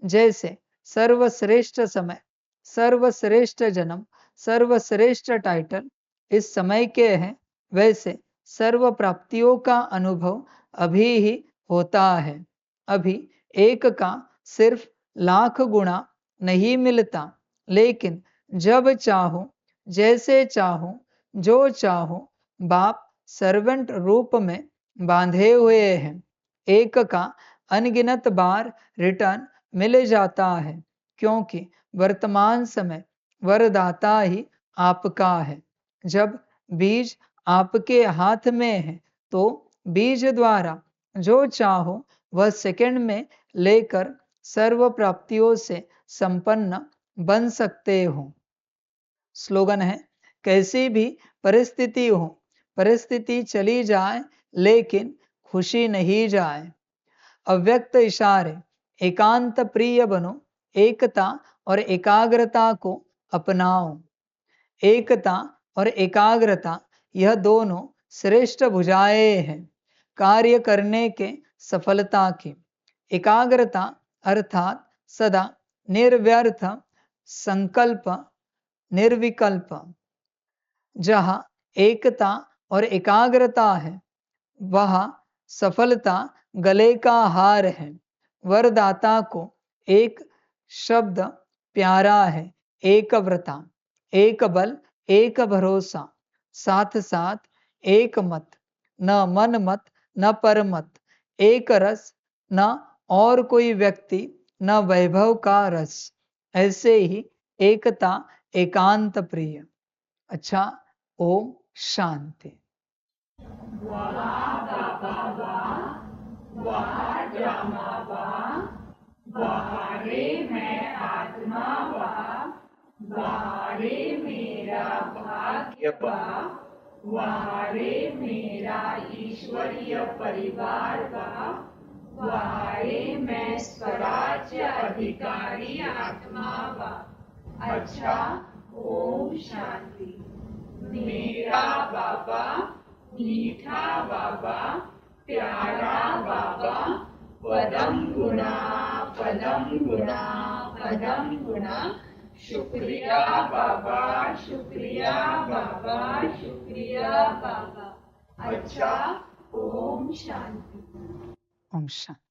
जैसे सर्वश्रेष्ठ समय, सर्वश्रेष्ठ जन्म, सर्वश्रेष्ठ टाइटल इस समय के हैं, वैसे सर्व प्राप्तियों का अनुभव अभी ही होता है। अभी 1 का सिर्फ लाख गुणा नहीं मिलता, लेकिन जब चाहो, जैसे चाहो, जो चाहो, बाप सर्वेंट रूप में बांधे हुए हैं। 1 का अनगिनत बार रिटर्न मिल जाता है, क्योंकि वर्तमान समय वरदाता ही आपका है। जब बीज आपके हाथ में है, तो बीज द्वारा जो चाहो वह सेकंड में लेकर सर्व प्राप्तियों से संपन्न बन सकते हो। स्लोगन है, कैसी भी परिस्थिति हो, परिस्थिति चली जाए लेकिन खुशी नहीं जाए। अव्यक्त इशारे, एकांत प्रिय बनो, एकता और एकाग्रता को अपनाओ। एकता और एकाग्रता यह दोनों श्रेष्ठ भुजाएं हैं कार्य करने के सफलता की। एकाग्रता अर्थात सदा निर्व्यर्थ संकल्प, निर्विकल्प। जहाँ एकता और एकाग्रता है, वहाँ सफलता गले का हार है। वरदाता को एक शब्द प्यारा है, एक व्रता, एक बल, एक भरोसा, साथ साथ एक मत, न मन मत न पर मत, एक रस, न और कोई व्यक्ति, न वैभव का रस। ऐसे ही एकता एकांत प्रिय। अच्छा, ओम शांति। बहारे मैं आत्मा वाह, बहारे मेरा भाग्य वाह, बहारे मेरा ईश्वरीय परिवार वाह, बहारे मैं स्वराज्य अधिकारी आत्मा वाह। अच्छा, ओम शांति। मेरा बाबा, मीठा बाबा, प्यारा बाबा, पदम गुणा, पदम गुणा, पदम गुणा। शुक्रिया बाबा, शुक्रिया बाबा, शुक्रिया बाबा। अच्छा, ओम शांति। ओम शांति।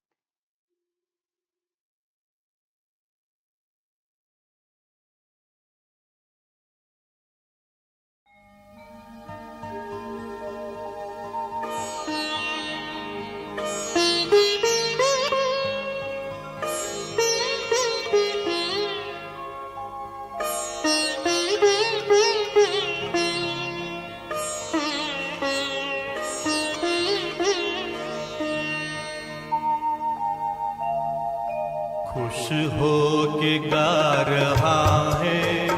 खुश हो के गा रहा है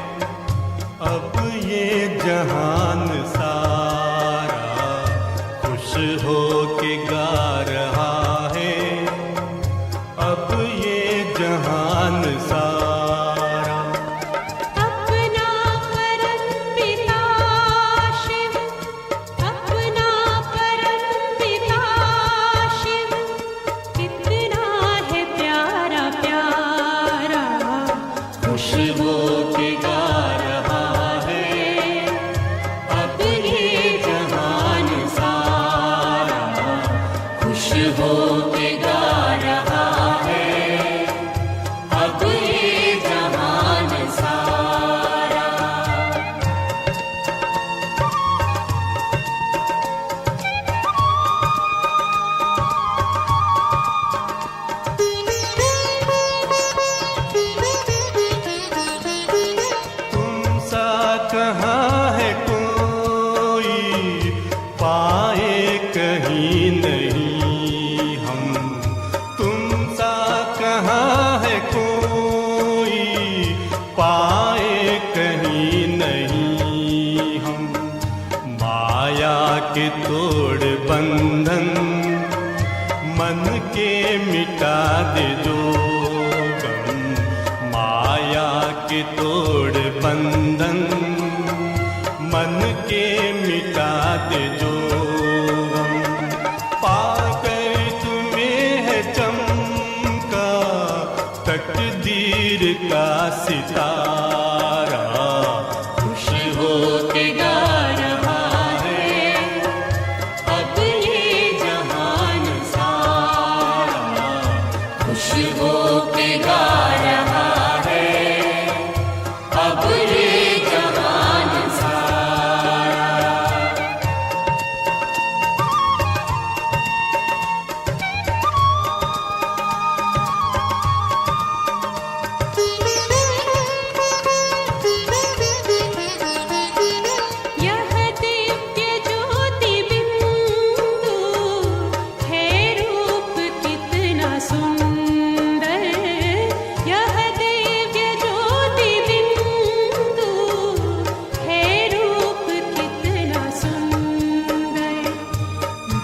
अब ये जहान सारा, खुश हो के गा रहा है अब ये जहान सारा। अपना परम पिता शिव, अपना परम पिता शिव, कितना है प्यारा प्यारा। खुश हो के गा रहा है अब ये जहान सारा, खुश हो के गा रहा है अब ये जहान सारा। तुम सा कहाँ है कोई, पाए कहीं नहीं हम। तुम सा कहाँ है कोई, पाए कहीं नहीं हम। माया के तोड़ बंधन मन के मिटा दे जो गम। माया के तोड़ बंधन मन का सितारा खुश हो के गा रहा है अब ये जहान सारा खुश हो के गा रहा है अब ये जहान सारा। यह दिव्य ज्योति बिंदु है रूप कितना सुंदर। यह दिव्य ज्योति बिंदु है रूप कितना सुंदर।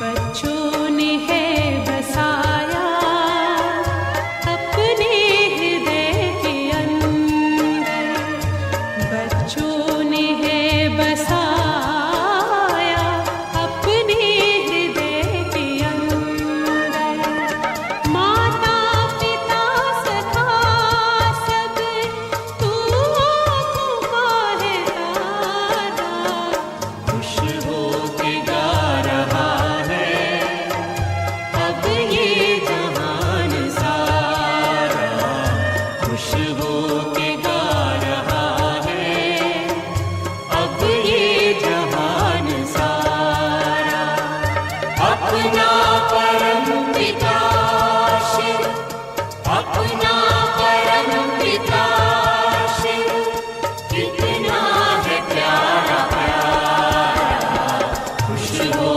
बच्चों ने है बसाया अपने हृदय के अंदर। बच्चों ने है बसाया अपने हृदय के अंदर। माता पिता सखा सब तू आँखों का है तारा खुश हो के गा रहा है अब ये जहान सारा खुश हो के गा रहा है अब ये जहान सारा। अपना परम पिता शिव अपना परम पिता शिव कितना है प्यारा प्यारा खुश हो